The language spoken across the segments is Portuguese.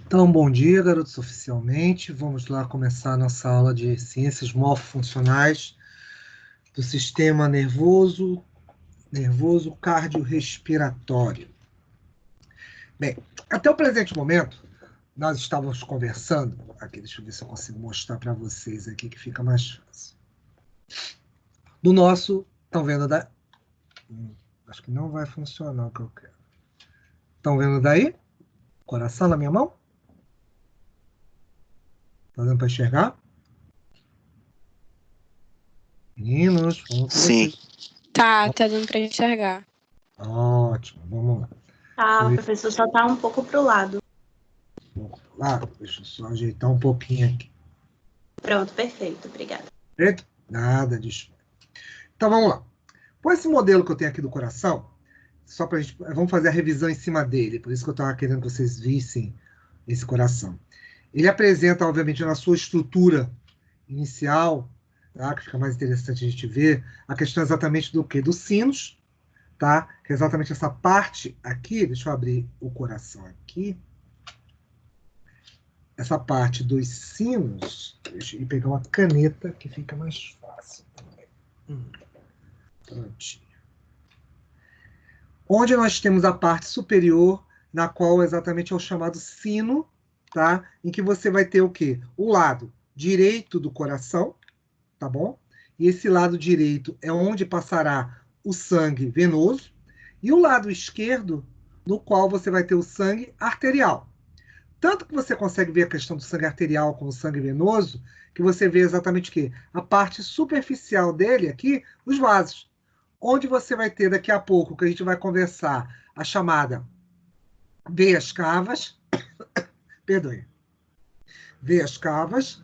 Então, bom dia, garotos, oficialmente. Vamos lá começar a nossa aula de ciências morfofuncionais do sistema nervoso cardiorrespiratório. Bem, até o presente momento, nós estávamos conversando. Aqui, deixa eu ver se eu consigo mostrar para vocês aqui, que fica mais fácil. Do nosso, estão vendo daí? Acho que não vai funcionar o que eu quero. Estão vendo daí? Coração na minha mão? Tá dando para enxergar? Meninos, vamos com Sim. vocês. Tá dando para enxergar. Ótimo, vamos lá. Tá, o professor só tá um pouco pro lado. Deixa eu só ajeitar um pouquinho aqui. Pronto, perfeito, obrigada. Perfeito? Nada disso. Então vamos lá. Com esse modelo que eu tenho aqui do coração, só pra gente, vamos fazer a revisão em cima dele, por isso que eu estava querendo que vocês vissem esse coração. Ele apresenta, obviamente, na sua estrutura inicial, tá? Que fica mais interessante a gente ver, a questão exatamente do quê? Dos sinos, tá? Que é exatamente essa parte aqui, deixa eu abrir o coração aqui. Essa parte dos sinos, deixa eu pegar uma caneta que fica mais fácil também. Prontinho. Onde nós temos a parte superior, na qual exatamente é o chamado sino, tá? Em que você vai ter o quê? O lado direito do coração, tá bom? E esse lado direito é onde passará o sangue venoso, e o lado esquerdo, no qual você vai ter o sangue arterial. Tanto que você consegue ver a questão do sangue arterial com o sangue venoso, que você vê exatamente o quê? A parte superficial dele aqui, os vasos. Onde você vai ter daqui a pouco, que a gente vai conversar, a chamada veias cavas, perdoe, veias cavas,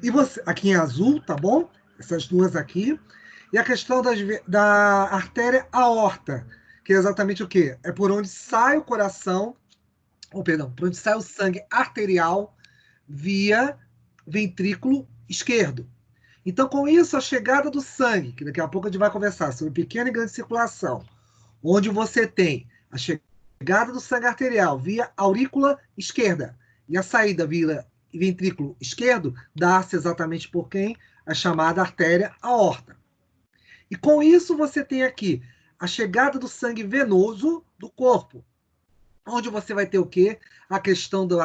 e você, aqui em azul, tá bom? Essas duas aqui. E a questão da artéria aorta, que é exatamente o quê? É por onde sai o coração, por onde sai o sangue arterial via ventrículo esquerdo. Então, com isso, a chegada do sangue, que daqui a pouco a gente vai conversar sobre pequena e grande circulação, onde você tem a chegada do sangue arterial via aurícula esquerda e a saída via ventrículo esquerdo, dá-se exatamente por quem? A chamada artéria aorta. E com isso você tem aqui a chegada do sangue venoso do corpo, onde você vai ter o quê? A questão do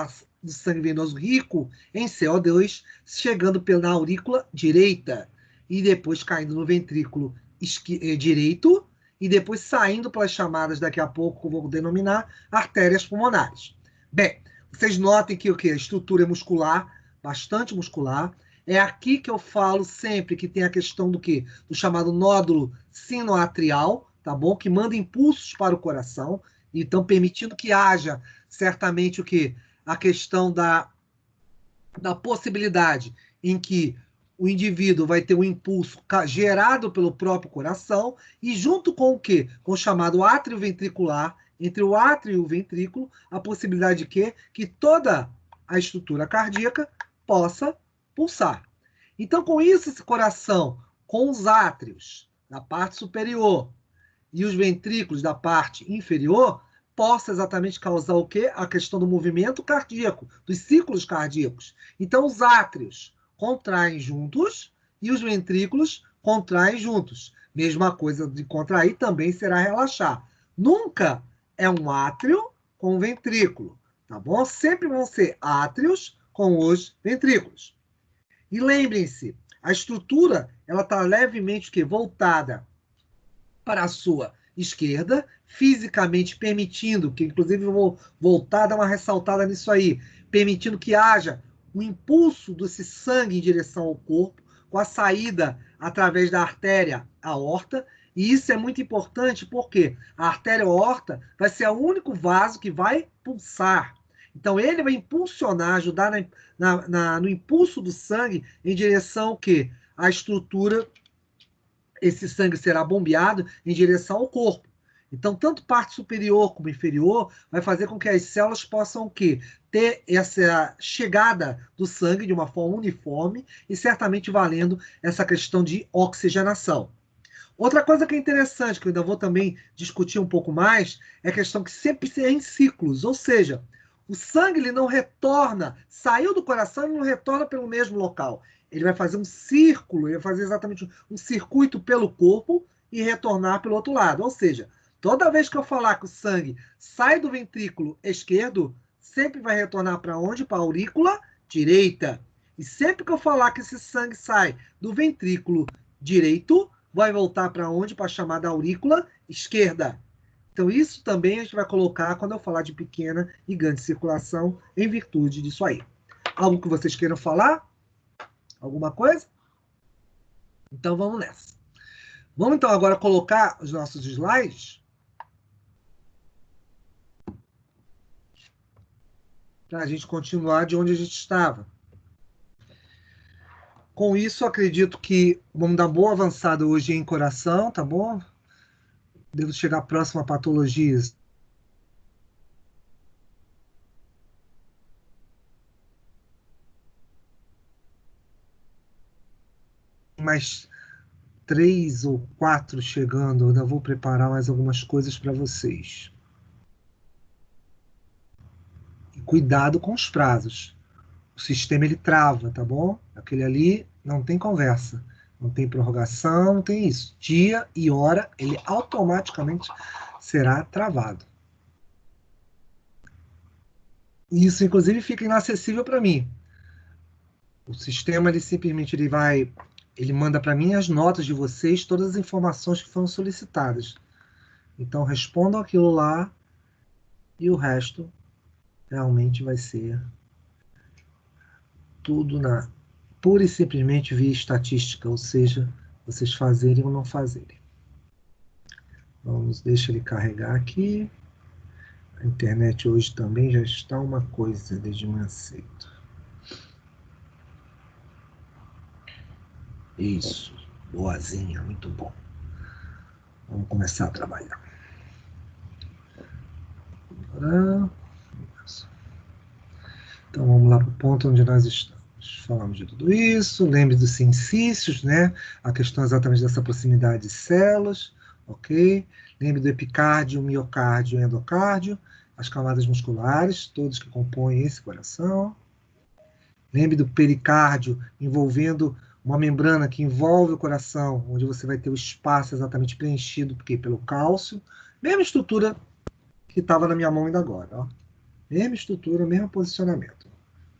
sangue venoso rico em CO2, chegando pela aurícula direita, e depois caindo no ventrículo direito, e depois saindo pelas chamadas, daqui a pouco, que eu vou denominar, artérias pulmonares. Bem, vocês notem que o quê? A estrutura é muscular, bastante muscular. É aqui que eu falo sempre que tem a questão do quê? Do chamado nódulo sinoatrial, tá bom? Que manda impulsos para o coração, então permitindo que haja certamente o quê? A questão da possibilidade em que o indivíduo vai ter um impulso gerado pelo próprio coração e junto com o quê? Com o chamado átrio ventricular, entre o átrio e o ventrículo, a possibilidade de quê? Que toda a estrutura cardíaca possa pulsar. Então, com isso, esse coração, com os átrios da parte superior e os ventrículos da parte inferior, possa exatamente causar o quê? A questão do movimento cardíaco, dos ciclos cardíacos. Então, os átrios contraem juntos e os ventrículos contraem juntos. Mesma coisa de contrair também será relaxar. Nunca é um átrio com um ventrículo, tá bom? Sempre vão ser átrios com os ventrículos. E lembrem-se, a estrutura ela está levemente voltada para a sua esquerda, fisicamente permitindo, que inclusive eu vou voltar a dar uma ressaltada nisso aí, permitindo que haja um impulso desse sangue em direção ao corpo, com a saída através da artéria aorta, e isso é muito importante porque a artéria aorta vai ser o único vaso que vai pulsar. Então ele vai impulsionar, ajudar no impulso do sangue em direção ao quê? À estrutura. Esse sangue será bombeado em direção ao corpo. Então, tanto parte superior como inferior vai fazer com que as células possam o quê? Ter essa chegada do sangue de uma forma uniforme e certamente valendo essa questão de oxigenação. Outra coisa que é interessante, que eu ainda vou também discutir um pouco mais, é a questão que sempre é em ciclos, ou seja, o sangue ele não retorna, saiu do coração e não retorna pelo mesmo local. Ele vai fazer um círculo, ele vai fazer exatamente um circuito pelo corpo e retornar pelo outro lado. Ou seja, toda vez que eu falar que o sangue sai do ventrículo esquerdo, sempre vai retornar para onde? Para a aurícula direita. E sempre que eu falar que esse sangue sai do ventrículo direito, vai voltar para onde? Para a chamada aurícula esquerda. Então, isso também a gente vai colocar quando eu falar de pequena e grande circulação, em virtude disso aí. Algo que vocês queiram falar? Alguma coisa? Então, vamos nessa. Vamos, então, agora colocar os nossos slides para a gente continuar de onde a gente estava. Com isso, acredito que vamos dar boa avançada hoje em coração, tá bom? Devo chegar próximo a patologias. Mais 3 ou 4 chegando, eu ainda vou preparar mais algumas coisas para vocês. E cuidado com os prazos. O sistema ele trava, tá bom? Aquele ali não tem conversa, não tem prorrogação, não tem isso. Dia e hora, ele automaticamente será travado. Isso, inclusive, fica inacessível para mim. O sistema ele simplesmente ele manda para mim as notas de vocês, todas as informações que foram solicitadas. Então respondam aquilo lá e o resto realmente vai ser tudo pura e simplesmente via estatística, ou seja, vocês fazerem ou não fazerem. Vamos, deixa ele carregar aqui. A internet hoje também já está uma coisa desde manhã cedo. Isso, boazinha, muito bom. Vamos começar a trabalhar. Então vamos lá para o ponto onde nós estamos. Falamos de tudo isso, lembre dos sensícios, né? A questão exatamente dessa proximidade de células, ok? Lembre do epicárdio, miocárdio e endocárdio, as camadas musculares, todos que compõem esse coração. Lembre do pericárdio, envolvendo uma membrana que envolve o coração, onde você vai ter o espaço exatamente preenchido pelo cálcio. Mesma estrutura que estava na minha mão ainda agora, ó. Mesma estrutura, mesmo posicionamento.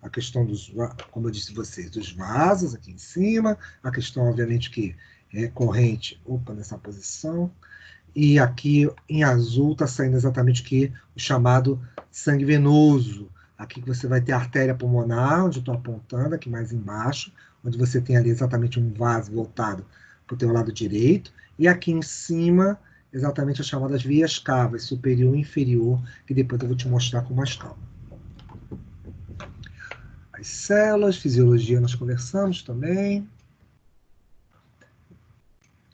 A questão dos, como eu disse a vocês, dos vasos aqui em cima, a questão, obviamente, que é corrente, nessa posição, e aqui em azul está saindo exatamente o chamado sangue venoso. Aqui que você vai ter a artéria pulmonar, onde eu estou apontando, aqui mais embaixo, onde você tem ali exatamente um vaso voltado para o teu lado direito, e aqui em cima, exatamente as chamadas vias cavas, superior e inferior, que depois eu vou te mostrar com mais calma. As células, fisiologia nós conversamos também.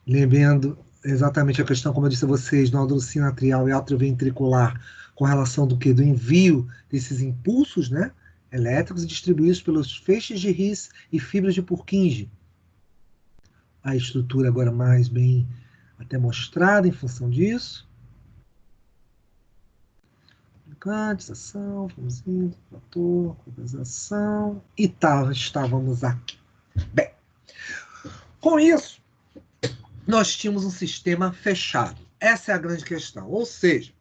Lembrando exatamente a questão, como eu disse a vocês, nódulo sinatrial e atrioventricular, com relação do envio desses impulsos, né, elétricos distribuídos pelos feixes de His e fibras de Purkinje. A estrutura agora mais bem até mostrada em função disso. Quantização, vamos indo, platô, condensação, e estávamos aqui. Bem, com isso, nós tínhamos um sistema fechado. Essa é a grande questão. Ou seja,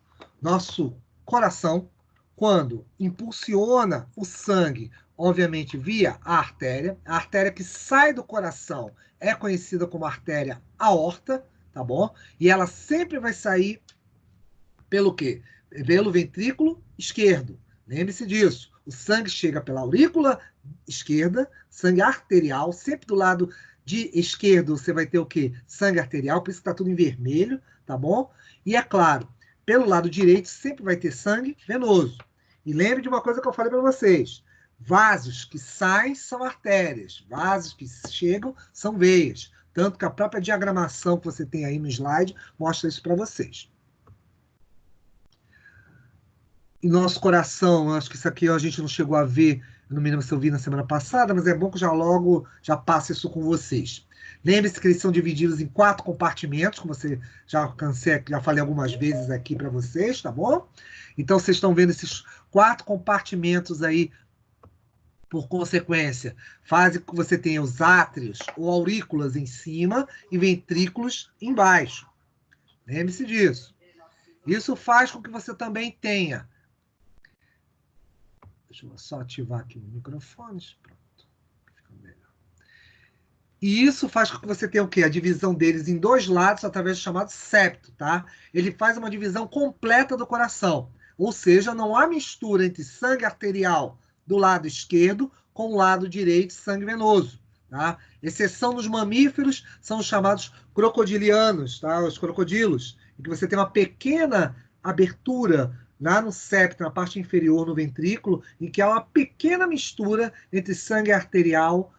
nosso coração, quando impulsiona o sangue, obviamente via a artéria que sai do coração é conhecida como artéria aorta, tá bom? E ela sempre vai sair pelo quê? Pelo ventrículo esquerdo. Lembre-se disso. O sangue chega pela aurícula esquerda, sangue arterial, sempre do lado de esquerdo você vai ter o quê? Sangue arterial, por isso que está tudo em vermelho, tá bom? E é claro, pelo lado direito sempre vai ter sangue venoso. E lembre de uma coisa que eu falei para vocês. Vasos que saem são artérias, vasos que chegam são veias. Tanto que a própria diagramação que você tem aí no slide mostra isso para vocês. E nosso coração, acho que isso aqui a gente não chegou a ver, Eu não me lembro se eu vi na semana passada, mas é bom que já logo já passo isso com vocês. Lembre-se que eles são divididos em 4 compartimentos, como você já falei algumas vezes aqui para vocês, tá bom? Então, vocês estão vendo esses 4 compartimentos aí, por consequência, fazem com que você tenha os átrios ou aurículas em cima e ventrículos embaixo. Lembre-se disso. Isso faz com que você também tenha... Deixa eu só ativar aqui o microfone. Pronto. Fica melhor. E isso faz com que você tenha o quê? A divisão deles em 2 lados através do chamado septo, tá? Ele faz uma divisão completa do coração. Ou seja, não há mistura entre sangue arterial do lado esquerdo com o lado direito, sangue venoso, tá? Exceção dos mamíferos são os chamados crocodilianos, tá? Os crocodilos, em que você tem uma pequena abertura lá no septo, na parte inferior, no ventrículo, em que há uma pequena mistura entre sangue arterial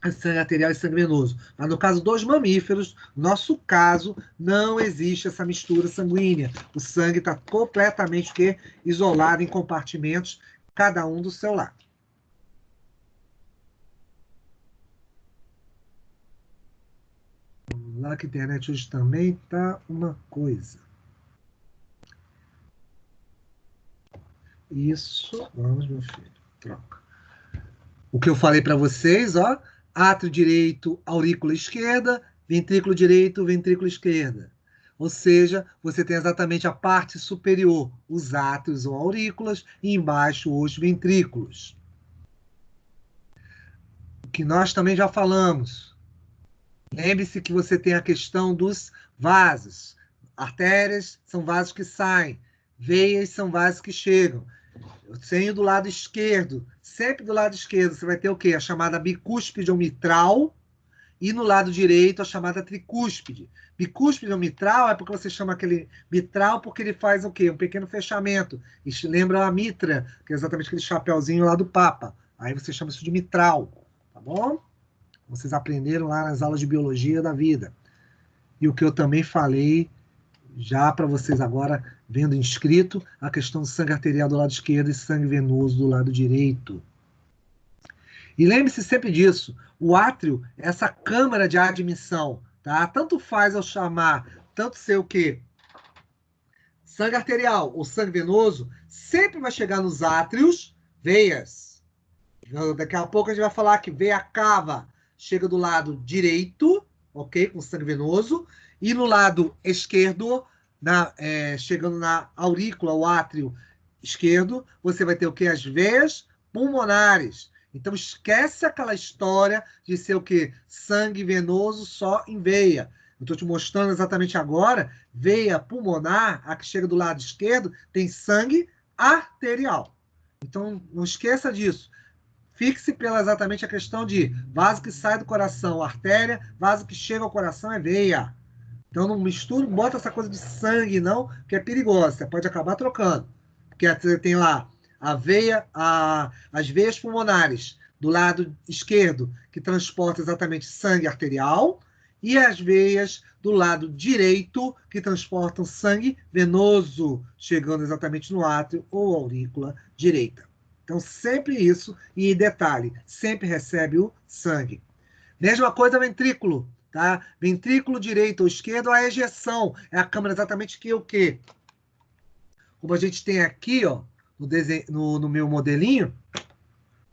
e sangue venoso. Mas no caso dos mamíferos, no nosso caso, não existe essa mistura sanguínea. O sangue está completamente isolado em compartimentos, cada um do seu lado. Vamos lá, que a internet hoje também está uma coisa. Isso, vamos, meu filho, troca. O que eu falei para vocês, ó, átrio direito, aurícula esquerda, ventrículo direito, ventrículo esquerda. Ou seja, você tem exatamente a parte superior, os átrios ou aurículas, e embaixo os ventrículos. O que nós também já falamos. Lembre-se que você tem a questão dos vasos. Artérias são vasos que saem, veias são vasos que chegam. Eu tenho do lado esquerdo, sempre do lado esquerdo, você vai ter o quê? A chamada bicúspide ou mitral, e no lado direito a chamada tricúspide. Bicúspide ou mitral é porque você chama aquele mitral porque ele faz o quê? Um pequeno fechamento. Isso lembra a mitra, que é exatamente aquele chapeuzinho lá do Papa. Aí você chama isso de mitral, tá bom? Vocês aprenderam lá nas aulas de biologia da vida. E o que eu também falei já para vocês agora, vendo inscrito, a questão do sangue arterial do lado esquerdo e sangue venoso do lado direito. E lembre-se sempre disso, o átrio é essa câmara de admissão, tá? Tanto faz eu chamar, tanto ser o quê? Sangue arterial ou sangue venoso, sempre vai chegar nos átrios, veias. Daqui a pouco a gente vai falar que veia cava chega do lado direito, ok? Com sangue venoso, e no lado esquerdo, chegando na aurícula, o átrio esquerdo, você vai ter o quê? As veias pulmonares. Então, esquece aquela história de ser o quê? Sangue venoso só em veia. Eu estou te mostrando exatamente agora, veia pulmonar, a que chega do lado esquerdo, tem sangue arterial. Então, não esqueça disso. Fixe pela exatamente a questão de vaso que sai do coração, artéria, vaso que chega ao coração é veia. Então não mistura, não bota essa coisa de sangue, não, que é perigosa. Você pode acabar trocando. Porque você tem lá a veia, as veias pulmonares do lado esquerdo, que transportam exatamente sangue arterial, e as veias do lado direito, que transportam sangue venoso, chegando exatamente no átrio ou aurícula direita. Então, sempre isso, e detalhe, sempre recebe o sangue. Mesma coisa ventrículo, tá? Ventrículo direito ou esquerdo, a ejeção. É a câmara exatamente que o quê? Como a gente tem aqui, ó, no meu modelinho,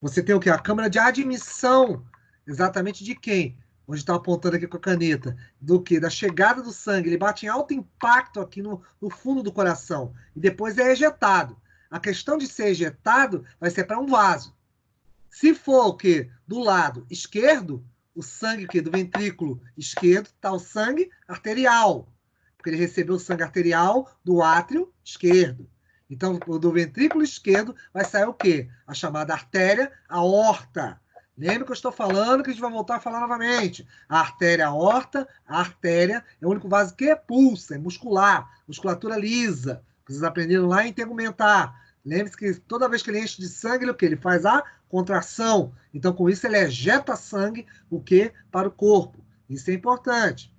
você tem o quê? A câmara de admissão. Exatamente de quem? Onde está apontando aqui com a caneta. Do quê? Da chegada do sangue. Ele bate em alto impacto aqui no fundo do coração. E depois é ejetado. A questão de ser ejetado vai ser para um vaso. Se for o quê? Do lado esquerdo, o sangue que do ventrículo esquerdo está o sangue arterial, porque ele recebeu o sangue arterial do átrio esquerdo. Então, do ventrículo esquerdo vai sair o quê? A chamada artéria aorta. Lembra que eu estou falando, que a gente vai voltar a falar novamente. A artéria aorta, a artéria é o único vaso que pulsa, é muscular, musculatura lisa. Vocês aprenderam lá em tegumentar. Lembre-se que toda vez que ele enche de sangue, ele, o quê? Ele faz a contração. Então, com isso, ele ejeta sangue, o quê? Para o corpo. Isso é importante.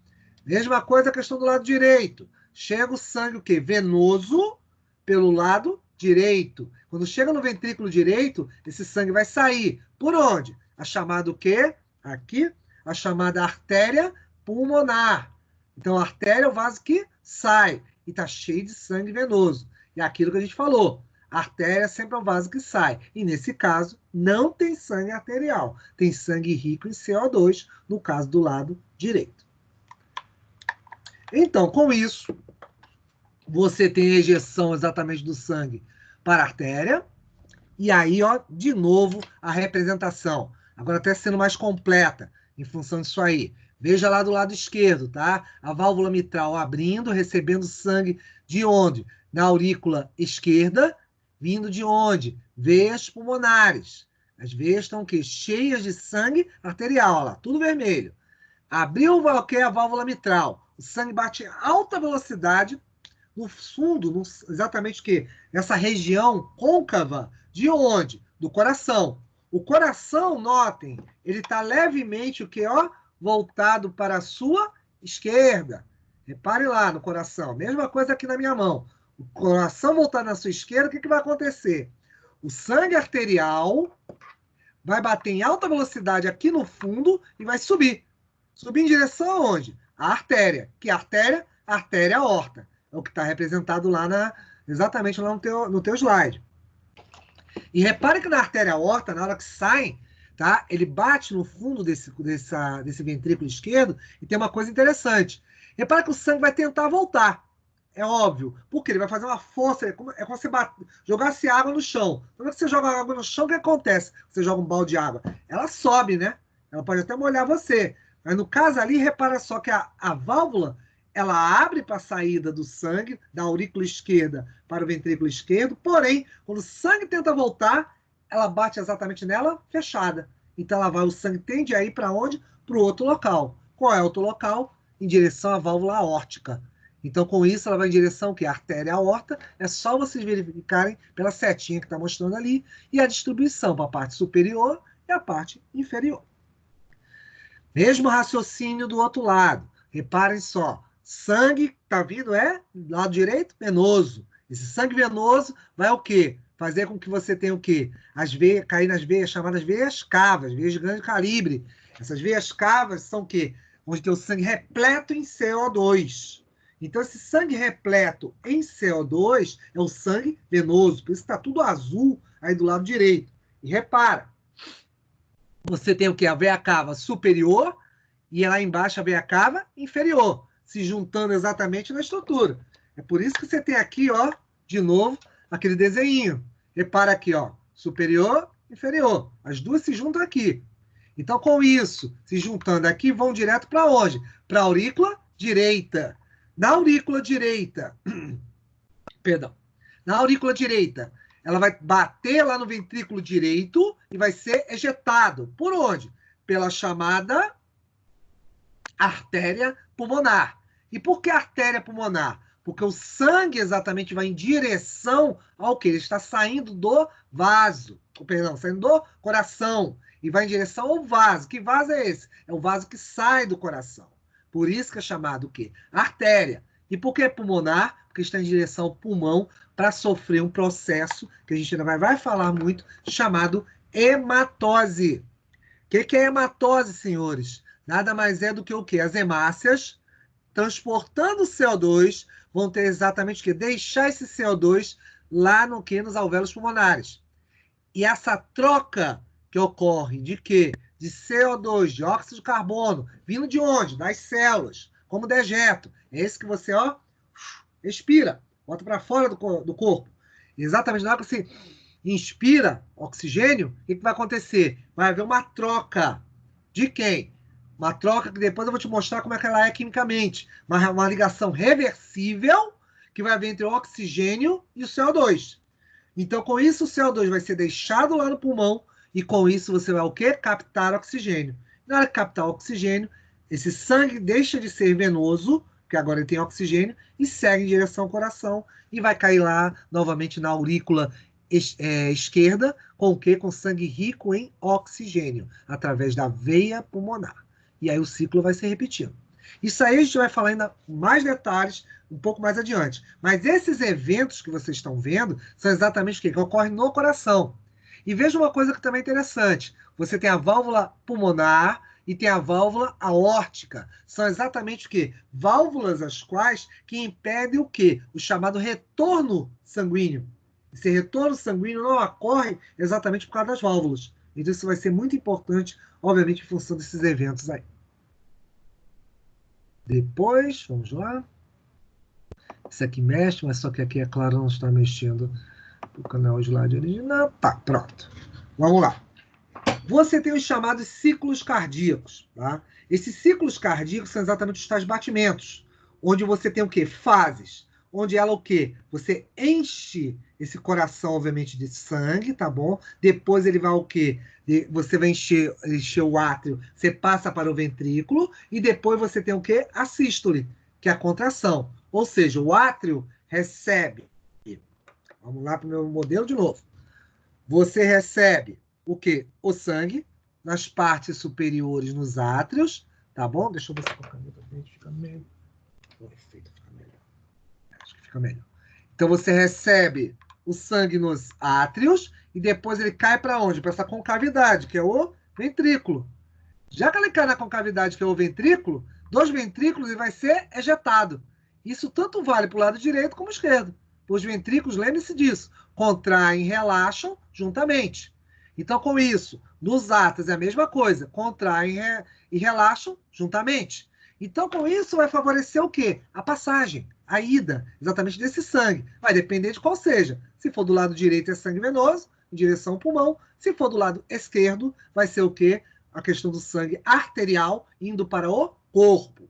Mesma coisa a questão do lado direito. Chega o sangue, o quê? Venoso, pelo lado direito. Quando chega no ventrículo direito, esse sangue vai sair. Por onde? A chamada o quê? Aqui, a chamada artéria pulmonar. Então, a artéria é o vaso que sai e está cheio de sangue venoso. E é aquilo que a gente falou. A artéria sempre é o vaso que sai. E, nesse caso, não tem sangue arterial. Tem sangue rico em CO2, no caso do lado direito. Então, com isso, você tem a ejeção exatamente do sangue para a artéria. E aí, ó, de novo, a representação. Agora até sendo mais completa em função disso aí. Veja lá do lado esquerdo, tá? A válvula mitral abrindo, recebendo sangue de onde? Na aurícula esquerda, vindo de onde? Veias pulmonares. As veias estão o quê? Cheias de sangue arterial, ó lá, tudo vermelho. Abriu o que é a válvula mitral. O sangue bate em alta velocidade no fundo, exatamente o quê? Nessa região côncava, de onde? Do coração. O coração, notem, ele está levemente o quê? Ó, voltado para a sua esquerda. Repare lá no coração. Mesma coisa aqui na minha mão. O coração voltado na sua esquerda, o que vai acontecer? O sangue arterial vai bater em alta velocidade aqui no fundo e vai subir. Subir em direção aonde? A artéria. Que artéria? A artéria aorta. É o que está representado lá exatamente lá no teu slide. E repare que na artéria aorta, na hora que sai, tá? Ele bate no fundo desse ventrículo esquerdo e tem uma coisa interessante. Repare que o sangue vai tentar voltar. É óbvio. Porque ele vai fazer uma força. É como se jogasse água no chão. Quando você joga água no chão, o que acontece? Você joga um balde de água. Ela sobe, né? Ela pode até molhar você. Mas no caso ali, repara só que a válvula, ela abre para a saída do sangue, da aurícula esquerda para o ventrículo esquerdo, porém, quando o sangue tenta voltar, ela bate exatamente nela, fechada. Então, o sangue tende a ir para onde? Para o outro local. Qual é o outro local? Em direção à válvula aórtica. Então, com isso, ela vai em direção à artéria aorta. É só vocês verificarem pela setinha que está mostrando ali, e a distribuição para a parte superior e a parte inferior. Mesmo raciocínio do outro lado. Reparem só. Sangue, tá vindo, do lado direito, venoso. Esse sangue venoso vai o quê? Fazer com que você tenha o quê? As veias, cair nas veias chamadas veias cavas, veias de grande calibre. Essas veias cavas são o quê? Onde tem o sangue repleto em CO2. Então, esse sangue repleto em CO2 é o sangue venoso. Por isso está tudo azul aí do lado direito. E repara, você tem o quê? A veia cava superior e lá embaixo a veia cava inferior, se juntando exatamente na estrutura. É por isso que você tem aqui, ó, de novo, aquele desenho. Repara aqui, ó, superior, inferior. As duas se juntam aqui. Então, com isso, se juntando aqui, vão direto para onde? Para a aurícula direita. Na aurícula direita, perdão, na aurícula direita, ela vai bater lá no ventrículo direito e vai ser ejetado. Por onde? Pela chamada artéria pulmonar. E por que artéria pulmonar? Porque o sangue exatamente vai em direção ao que? Ele está saindo do vaso, perdão, saindo do coração e vai em direção ao vaso. Que vaso é esse? É o vaso que sai do coração. Por isso que é chamado o quê? Artéria. E por que pulmonar? Porque está em direção ao pulmão para sofrer um processo que a gente ainda vai falar muito, chamado hematose. O que é hematose, senhores? Nada mais é do que o quê? As hemácias, transportando o CO2, vão ter exatamente o quê? Deixar esse CO2 lá no quê? Nos alvéolos pulmonares. E essa troca que ocorre de quê? De CO2, de óxido de carbono, vindo de onde? Das células, como dejeto. É esse que você, ó, expira, bota para fora do corpo. Exatamente na hora que você inspira oxigênio, o que vai acontecer? Vai haver uma troca. De quem? Uma troca que depois eu vou te mostrar como é que ela é quimicamente. Uma ligação reversível que vai haver entre o oxigênio e o CO2. Então, com isso, o CO2 vai ser deixado lá no pulmão e com isso você vai o quê? Captar oxigênio. Na hora de captar oxigênio, esse sangue deixa de ser venoso, porque agora ele tem oxigênio, e segue em direção ao coração e vai cair lá novamente na aurícula esquerda, com o quê? Com sangue rico em oxigênio, através da veia pulmonar. E aí o ciclo vai se repetindo. Isso aí a gente vai falar ainda mais detalhes um pouco mais adiante. Mas esses eventos que vocês estão vendo são exatamente o quê? Que ocorrem no coração. E veja uma coisa que também é interessante. Você tem a válvula pulmonar e tem a válvula aórtica. São exatamente o quê? Válvulas as quais que impedem o quê? O chamado retorno sanguíneo. Esse retorno sanguíneo não ocorre exatamente por causa das válvulas. Então isso vai ser muito importante, obviamente, em função desses eventos aí. Depois, vamos lá. Isso aqui mexe, mas só que aqui, é claro, não está mexendo o canal slide original. Tá, pronto. Vamos lá. Você tem os chamados ciclos cardíacos, tá? Esses ciclos cardíacos são exatamente os tais batimentos, onde você tem o quê? Fases. Onde ela o quê? Você enche esse coração, obviamente, de sangue, tá bom? Depois ele vai o quê? Você vai encher o átrio, você passa para o ventrículo, e depois você tem o quê? A sístole, que é a contração. Ou seja, o átrio recebe. Vamos lá para o meu modelo de novo. Você recebe o quê? O sangue nas partes superiores, nos átrios, tá bom? Deixa eu ver se a caneta fica melhor. O efeito fica melhor. Acho que fica melhor. Então você recebe o sangue nos átrios e depois ele cai para onde? Para essa concavidade, que é o ventrículo. Já que ele cai na concavidade, que é o ventrículo, dos ventrículos ele vai ser ejetado. Isso tanto vale para o lado direito como esquerdo. Os ventrículos, lembre-se disso, contraem e relaxam juntamente. Então, com isso, nos átrios é a mesma coisa, contraem e relaxam juntamente. Então, com isso, vai favorecer o quê? A passagem, a ida, exatamente desse sangue. Vai depender de qual seja. Se for do lado direito, é sangue venoso, em direção ao pulmão. Se for do lado esquerdo, vai ser o quê? A questão do sangue arterial indo para o corpo.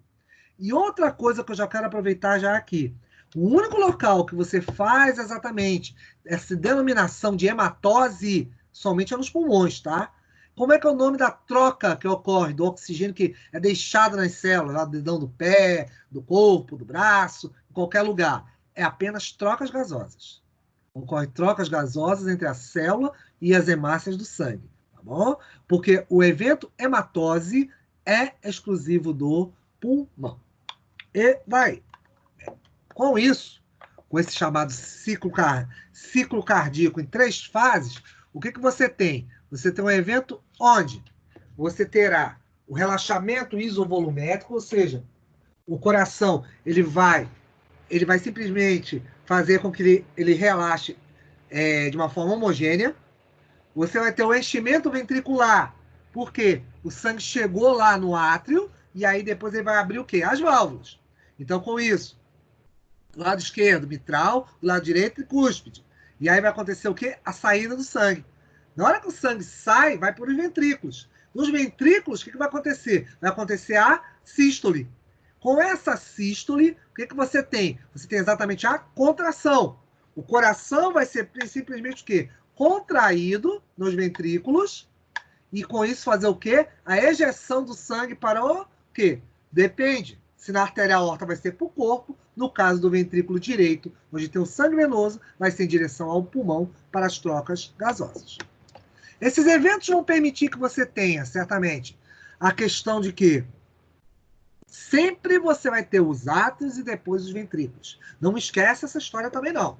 E outra coisa que eu já quero aproveitar já aqui. O único local que você faz exatamente essa denominação de hematose somente é nos pulmões, tá? Como é que é o nome da troca que ocorre do oxigênio que é deixado nas células, lá do dedão do pé, do corpo, do braço, em qualquer lugar? É apenas trocas gasosas. Ocorrem trocas gasosas entre a célula e as hemácias do sangue, tá bom? Porque o evento hematose é exclusivo do pulmão. E vai. Com isso, com esse chamado ciclo cardíaco em 3 fases, o que você tem? Você tem um evento onde você terá o relaxamento isovolumétrico, ou seja, o coração ele vai simplesmente fazer com que ele relaxe de uma forma homogênea. Você vai ter o enchimento ventricular, porque o sangue chegou lá no átrio, e aí depois ele vai abrir o quê? As válvulas. Então, com isso, do lado esquerdo, mitral, do lado direito, cúspide. E aí vai acontecer o quê? A saída do sangue. Na hora que o sangue sai, vai para os ventrículos. Nos ventrículos, o que vai acontecer? Vai acontecer a sístole. Com essa sístole, o que você tem? Você tem exatamente a contração. O coração vai ser simplesmente o quê? Contraído nos ventrículos, e com isso fazer o quê? A ejeção do sangue para o quê? Depende. Se na artéria aorta vai ser para o corpo, no caso do ventrículo direito, onde tem o sangue venoso, vai ser em direção ao pulmão para as trocas gasosas. Esses eventos vão permitir que você tenha, certamente, a questão de que sempre você vai ter os átrios e depois os ventrículos. Não esquece essa história também, não.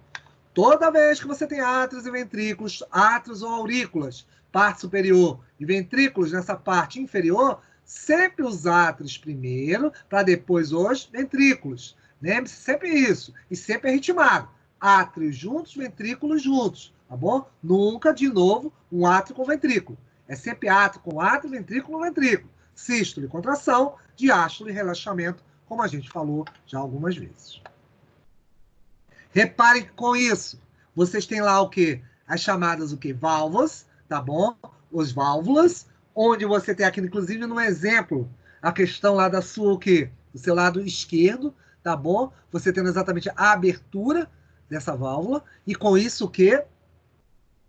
Toda vez que você tem átrios e ventrículos, átrios ou aurículas, parte superior, e ventrículos nessa parte inferior, sempre os átrios primeiro, para depois os ventrículos. Lembre-se sempre isso. E sempre é ritmado. Átrios juntos, ventrículos juntos. Tá bom? Nunca, de novo, um átrio com ventrículo. É sempre átrio com átrio, ventrículo com ventrículo. Sístole, contração, diástole, relaxamento, como a gente falou já algumas vezes. Reparem que com isso, vocês têm lá o quê? As chamadas o quê? Válvulas, tá bom? Os válvulas, onde você tem aqui, inclusive, no exemplo, a questão lá da sua o quê? Do seu lado esquerdo, tá bom? Você tendo exatamente a abertura dessa válvula, e com isso o quê?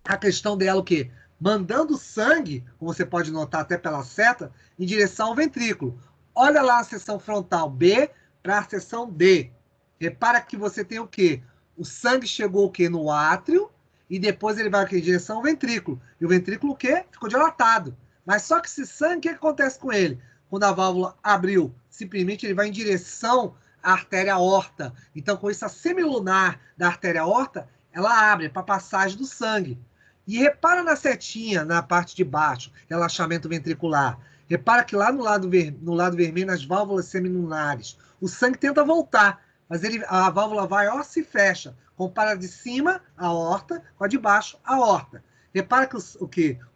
A questão dela o quê? Mandando sangue, como você pode notar até pela seta, em direção ao ventrículo. Olha lá a seção frontal B para a seção D. Repara que você tem o quê? O sangue chegou o quê? No átrio, e depois ele vai aqui, em direção ao ventrículo. E o ventrículo o quê? Ficou dilatado. Mas só que esse sangue, o que acontece com ele? quando a válvula abriu? Simplesmente ele vai em direção à artéria aorta. Então, com isso, a semilunar da artéria aorta, ela abre para passagem do sangue. E repara na setinha, na parte de baixo, relaxamento ventricular. Repara que lá no lado vermelho, nas válvulas semilunares, o sangue tenta voltar, mas a válvula vai, ó, se fecha. Compara de cima, a aorta, com a de baixo, a aorta. Repara que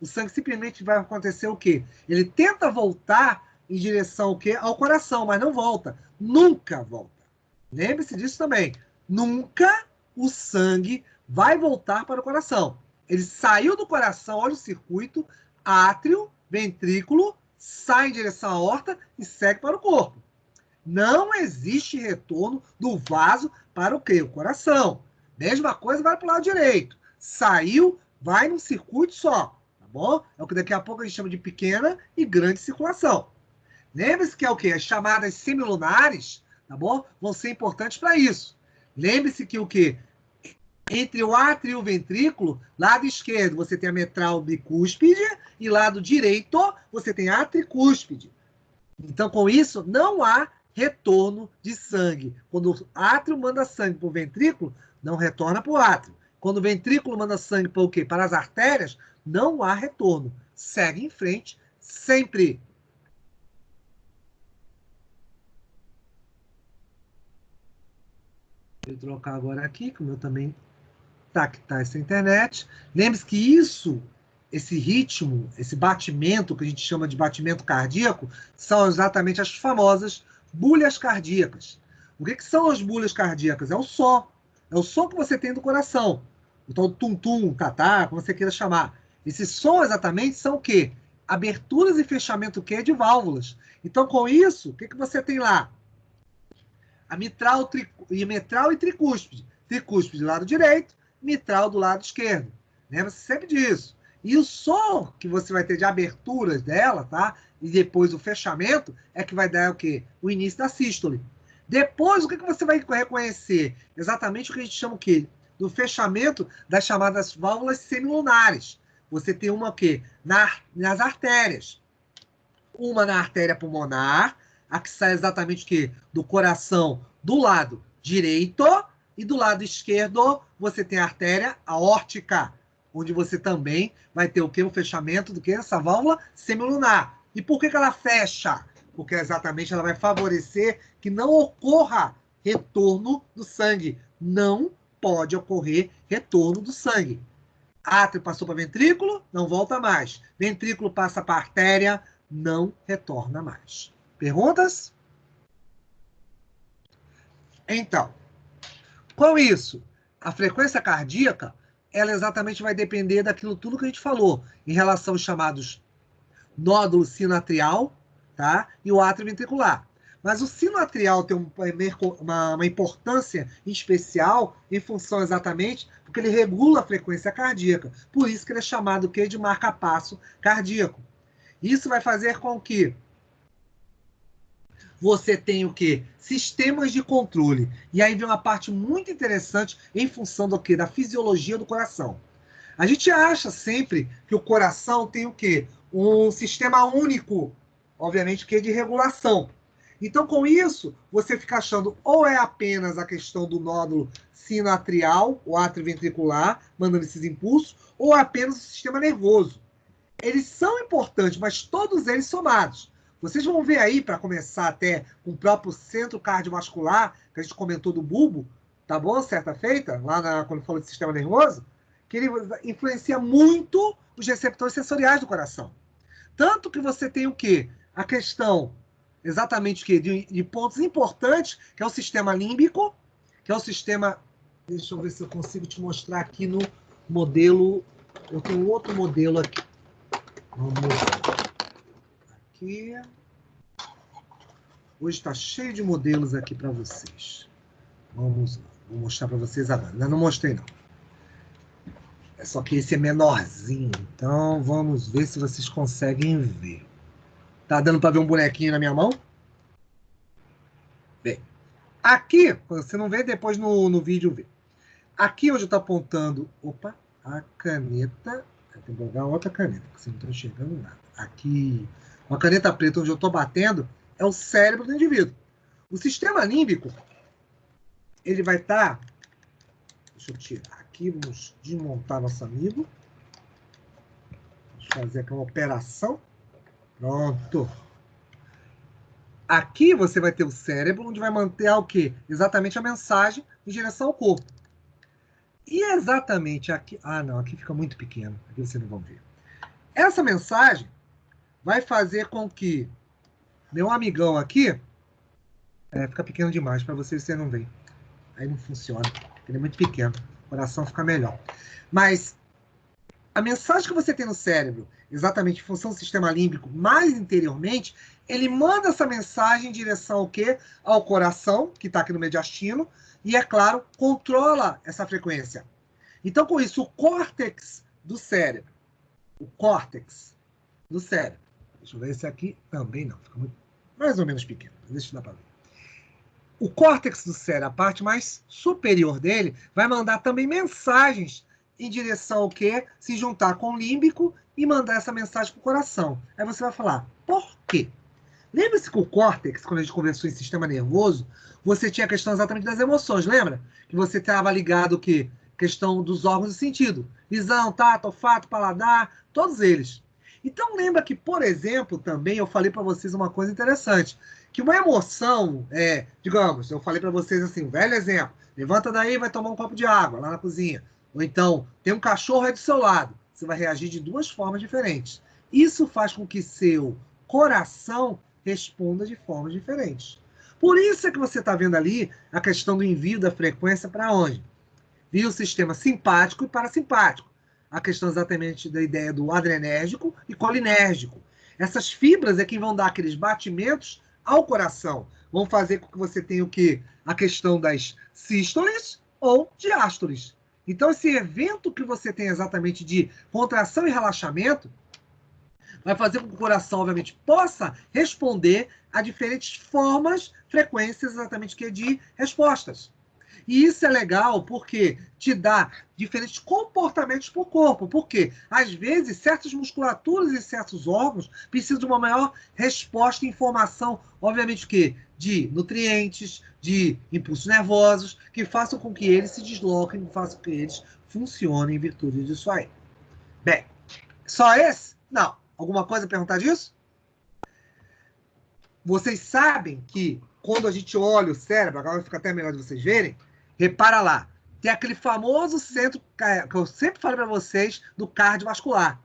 o sangue simplesmente vai acontecer o quê? Ele tenta voltar em direção ao quê? Ao coração, mas não volta. Nunca volta. Lembre-se disso também. Nunca o sangue vai voltar para o coração. Ele saiu do coração, olha o circuito, átrio, ventrículo, sai em direção à aorta e segue para o corpo. Não existe retorno do vaso para o quê? O coração. Mesma coisa vai para o lado direito. Saiu, vai num circuito só, tá bom? É o que daqui a pouco a gente chama de pequena e grande circulação. Lembre-se que é o quê? As chamadas semilunares, tá bom? Vão ser importantes para isso. Lembre-se que o quê? Entre o átrio e o ventrículo, lado esquerdo você tem a mitral bicúspide e lado direito você tem a tricúspide. Então, com isso, não há retorno de sangue. Quando o átrio manda sangue para o ventrículo, não retorna para o átrio. Quando o ventrículo manda sangue para o quê? Para as artérias, não há retorno. Segue em frente sempre. Vou trocar agora aqui, que o meu também tá essa internet. Lembre-se que esse ritmo, esse batimento, que a gente chama de batimento cardíaco, são exatamente as famosas bulhas cardíacas. O que são as bulhas cardíacas? É o som. É o som que você tem do coração. Então, tum-tum, tatá, como você queira chamar. Esses sons exatamente são o quê? Aberturas e fechamento de válvulas. Então, com isso, o que você tem lá? A mitral e tricúspide. Tricúspide do lado direito, mitral do lado esquerdo. Lembra-se sempre disso. E o som que você vai ter de aberturas dela, tá? E depois o fechamento, é que vai dar o quê? O início da sístole. Depois, o que você vai reconhecer? Exatamente o que a gente chama o quê? Do fechamento das chamadas válvulas semilunares. Você tem uma o quê? Nas artérias. Uma na artéria pulmonar, a que sai exatamente o quê? Do coração do lado direito, e do lado esquerdo você tem a artéria aórtica, onde você também vai ter o quê? O fechamento do quê? Essa válvula semilunar. E por que ela fecha? Porque exatamente ela vai favorecer que não ocorra retorno do sangue. Não pode ocorrer retorno do sangue. Átrio passou para ventrículo, não volta mais. Ventrículo passa para artéria, não retorna mais. Perguntas? Então, com isso, a frequência cardíaca, ela exatamente vai depender daquilo tudo que a gente falou, em relação aos chamados nódulo sinoatrial, tá? E o átrio ventricular. Mas o sinoatrial tem uma importância especial em função exatamente porque ele regula a frequência cardíaca. Por isso que ele é chamado de marca-passo cardíaco. Isso vai fazer com que você tenha o quê? Sistemas de controle. E aí vem uma parte muito interessante em função do quê? Da fisiologia do coração. A gente acha sempre que o coração tem o quê? Um sistema único, obviamente, que é de regulação. Então, com isso, você fica achando ou é apenas a questão do nódulo sinoatrial, o átrio ventricular, mandando esses impulsos, ou é apenas o sistema nervoso. Eles são importantes, mas todos eles somados. Vocês vão ver aí, para começar até com o próprio centro cardiovascular, que a gente comentou do bulbo, tá bom? Certa feita, lá quando falou de sistema nervoso, que ele influencia muito os receptores sensoriais do coração. Tanto que você tem o quê? A questão, exatamente o quê? De pontos importantes, que é o sistema límbico, que é o sistema... Deixa eu ver se eu consigo te mostrar aqui no modelo... Eu tenho outro modelo aqui. Vamos aqui. Hoje está cheio de modelos aqui para vocês. Vou mostrar para vocês agora. Ainda não mostrei, não. É só que esse é menorzinho. Então, vamos ver se vocês conseguem ver. Tá dando para ver um bonequinho na minha mão? Bem, aqui, você não vê, depois no vídeo vê. Aqui onde eu estou apontando, opa, a caneta. Tem que pegar outra caneta, porque você não está enxergando nada. Aqui, uma caneta preta onde eu estou batendo, é o cérebro do indivíduo. O sistema límbico, ele vai estar... Deixa eu tirar aqui, vamos desmontar nosso amigo. Vamos fazer aqui uma operação. Pronto. Aqui você vai ter o cérebro, onde vai manter o quê? Exatamente a mensagem em direção ao corpo. E exatamente aqui... Ah, não, aqui fica muito pequeno. Aqui vocês não vão ver. Essa mensagem vai fazer com que meu amigão aqui... fica pequeno demais, para vocês não veem. Aí não funciona. Ele é muito pequeno. O coração fica melhor. Mas a mensagem que você tem no cérebro, exatamente em função do sistema límbico, mais interiormente, ele manda essa mensagem em direção ao quê? Ao coração, que está aqui no mediastino, e, é claro, controla essa frequência. Então, com isso, o córtex do cérebro, deixa eu ver esse aqui, também não, fica muito, mais ou menos pequeno, deixa eu dar para ver. O córtex do cérebro, a parte mais superior dele, vai mandar também mensagens em direção ao quê? Se juntar com o límbico e mandar essa mensagem para o coração. Aí você vai falar, por quê? Lembra-se que o córtex, quando a gente conversou em sistema nervoso, você tinha a questão exatamente das emoções, lembra? Que você estava ligado o quê? Questão dos órgãos de sentido. Visão, tato, olfato, paladar, todos eles. Então lembra que, por exemplo, também eu falei para vocês uma coisa interessante, que uma emoção, digamos, eu falei para vocês assim, um velho exemplo, levanta daí e vai tomar um copo de água lá na cozinha. Ou então, tem um cachorro aí do seu lado. Você vai reagir de duas formas diferentes. Isso faz com que seu coração responda de formas diferentes. Por isso é que você está vendo ali a questão do envio da frequência para onde? Via o sistema simpático e parasimpático. A questão exatamente da ideia do adrenérgico e colinérgico. Essas fibras é que vão dar aqueles batimentos ao coração. Vão fazer com que você tenha o quê? A questão das sístoles ou diástoles. Então, esse evento que você tem exatamente de contração e relaxamento vai fazer com que o coração, obviamente, possa responder a diferentes formas, frequências, exatamente, que é de respostas. E isso é legal porque te dá diferentes comportamentos para o corpo. Porque, às vezes, certas musculaturas e certos órgãos precisam de uma maior resposta e informação, obviamente, que de nutrientes, de impulsos nervosos, que façam com que eles se desloquem, que façam com que eles funcionem em virtude disso aí. Bem, só esse? Não. Alguma coisa a perguntar disso? Vocês sabem que quando a gente olha o cérebro, agora fica até melhor de vocês verem, repara lá, tem aquele famoso centro que eu sempre falo para vocês do cardiovascular.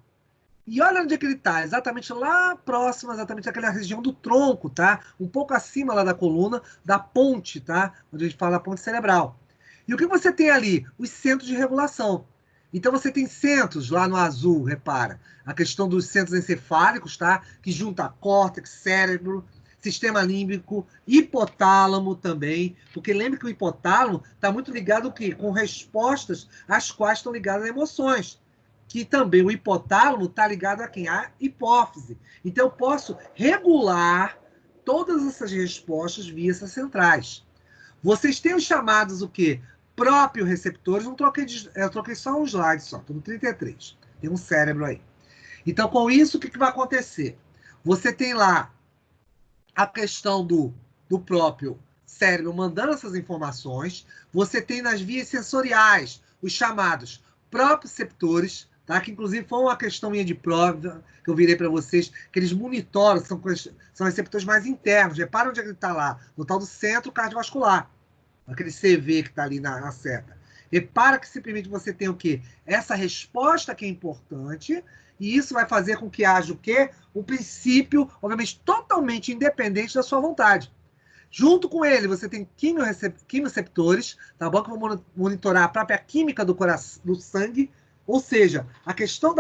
E olha onde é que ele está, exatamente lá próximo, exatamente aquela região do tronco, tá? Um pouco acima lá da coluna, da ponte, tá? Onde a gente fala da ponte cerebral. E o que você tem ali? Os centros de regulação. Então você tem centros lá no azul, repara. A questão dos centros encefálicos, tá? Que junta córtex, cérebro, sistema límbico, hipotálamo também, porque lembre que o hipotálamo está muito ligado o quê? Com respostas às quais estão ligadas as emoções. Que também o hipotálamo está ligado a quem? A hipófise. Então eu posso regular todas essas respostas via essas centrais. Vocês têm os chamados o quê? Próprios receptores, eu troquei só um slide só, estou no 33. Tem um cérebro aí. Então, com isso, o que vai acontecer? Você tem lá a questão do próprio cérebro mandando essas informações. Você tem nas vias sensoriais os chamados proprioceptores, tá? Que inclusive foi uma questão minha de prova que eu virei para vocês, que eles monitoram, são receptores mais internos. Repara onde ele está lá, no tal do centro cardiovascular, aquele CV que está ali na seta. Repara que simplesmente você tem o quê? Essa resposta que é importante, e isso vai fazer com que haja o quê? Um princípio, obviamente, totalmente independente da sua vontade. Junto com ele, você tem quimioreceptores, tá bom? Que vão monitorar a própria química do coração, do sangue, ou seja, a questão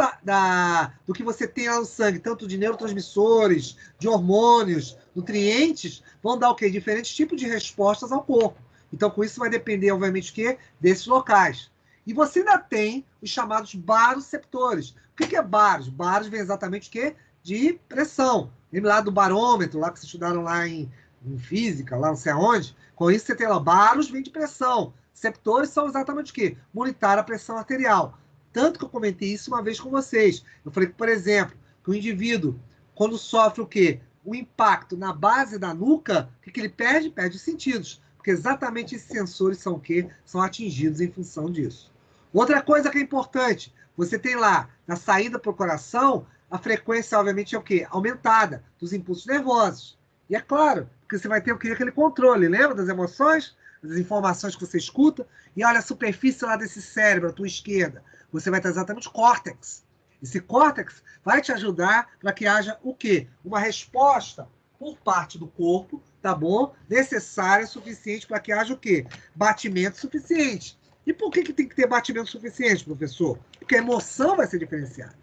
do que você tem lá no sangue, tanto de neurotransmissores, de hormônios, nutrientes, vão dar o quê? Diferentes tipos de respostas ao corpo. Então, com isso vai depender, obviamente, o quê? Desses locais. E você ainda tem os chamados baroreceptores. O que é baros? Baros vem exatamente o quê? De pressão. Lembra lá do barômetro, lá que vocês estudaram lá em física, lá não sei aonde? Com isso você tem lá, baros vem de pressão. Receptores são exatamente o quê? Monitorar a pressão arterial. Tanto que eu comentei isso uma vez com vocês. Eu falei que, por exemplo, que o indivíduo quando sofre o quê? O impacto na base da nuca, o que ele perde? Perde os sentidos. Porque exatamente esses sensores são o quê? São atingidos em função disso. Outra coisa que é importante, você tem lá, na saída para o coração, a frequência, obviamente, é o quê? Aumentada dos impulsos nervosos. E é claro, porque você vai ter o quê? Aquele controle, lembra das emoções, das informações que você escuta? E olha a superfície lá desse cérebro, à tua esquerda. Você vai ter exatamente o córtex. Esse córtex vai te ajudar para que haja o quê? Uma resposta por parte do corpo, tá bom? Necessária, suficiente para que haja o quê? Batimento suficiente. E por que tem que ter batimento suficiente, professor? Porque a emoção vai ser diferenciada.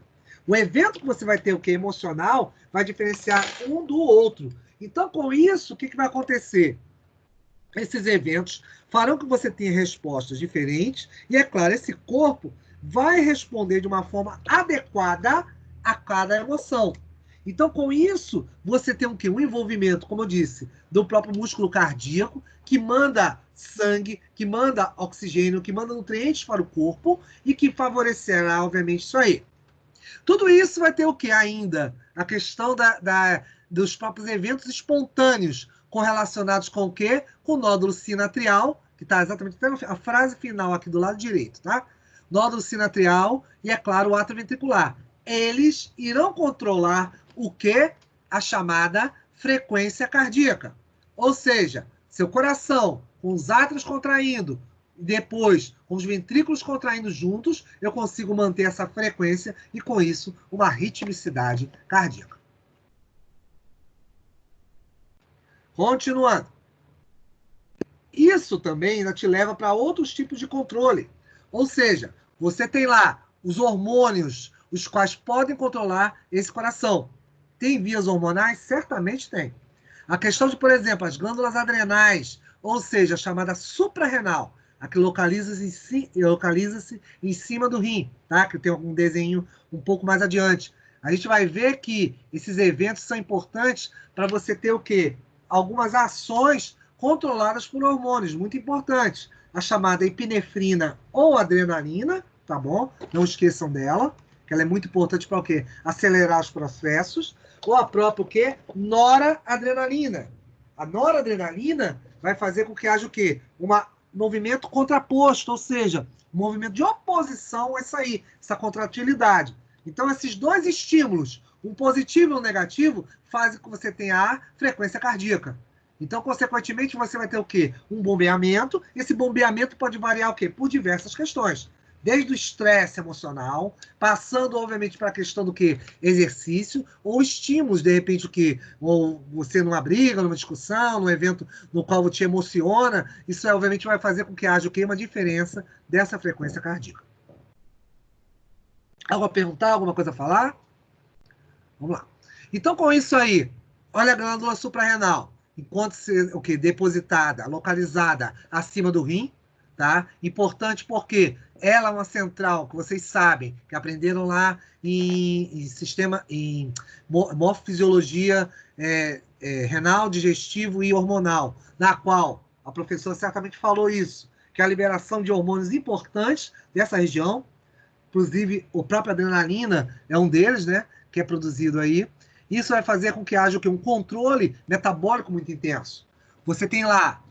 O evento que você vai ter, o que é emocional, vai diferenciar um do outro. Então, com isso, o que vai acontecer? Esses eventos farão que você tenha respostas diferentes e, é claro, esse corpo vai responder de uma forma adequada a cada emoção. Então, com isso, você tem o quê? Um envolvimento, como eu disse, do próprio músculo cardíaco, que manda sangue, que manda oxigênio, que manda nutrientes para o corpo e que favorecerá, obviamente, isso aí. Tudo isso vai ter o quê ainda? A questão dos próprios eventos espontâneos, correlacionados com o quê? Com o nódulo sinatrial, que está exatamente a frase final aqui do lado direito, tá? Nódulo sinatrial e, é claro, o átrio ventricular. Eles irão controlar o quê? A chamada frequência cardíaca. Ou seja, seu coração, com os átrios contraindo, depois, com os ventrículos contraindo juntos, eu consigo manter essa frequência e, com isso, uma ritmicidade cardíaca. Continuando. Isso também ainda te leva para outros tipos de controle. Ou seja, você tem lá os hormônios, os quais podem controlar esse coração. Tem vias hormonais? Certamente tem. A questão de, por exemplo, as glândulas adrenais, ou seja, a chamada suprarrenal, a que localiza-se em cima do rim, tá? Que tem um desenho um pouco mais adiante. A gente vai ver que esses eventos são importantes para você ter o quê? Algumas ações controladas por hormônios, muito importantes. A chamada epinefrina ou adrenalina, tá bom? Não esqueçam dela, que ela é muito importante para o quê? Acelerar os processos. Ou a própria o quê? Noradrenalina. A noradrenalina vai fazer com que haja o quê? Um movimento contraposto, ou seja, um movimento de oposição a isso aí, essa contratilidade. Então, esses dois estímulos, um positivo e um negativo, fazem com que você tenha a frequência cardíaca. Então, consequentemente, você vai ter o quê? Um bombeamento. Esse bombeamento pode variar o quê? Por diversas questões. Desde o estresse emocional, passando, obviamente, para a questão do quê? Exercício, ou estímulos, de repente, o quê? Ou você numa briga, numa discussão, num evento no qual te emociona, isso, obviamente, vai fazer com que haja o quê? Uma diferença dessa frequência cardíaca. Algo a perguntar? Alguma coisa a falar? Vamos lá. Então, com isso aí, olha a glândula suprarrenal. Enquanto o quê? Depositada, localizada acima do rim, tá? Importante porque ela é uma central que vocês sabem, que aprenderam lá em morfisiologia renal, digestivo e hormonal, na qual a professora certamente falou isso, que é a liberação de hormônios importantes dessa região, inclusive a própria adrenalina é um deles, né? Que é produzido aí. Isso vai fazer com que haja um controle metabólico muito intenso. Você tem lá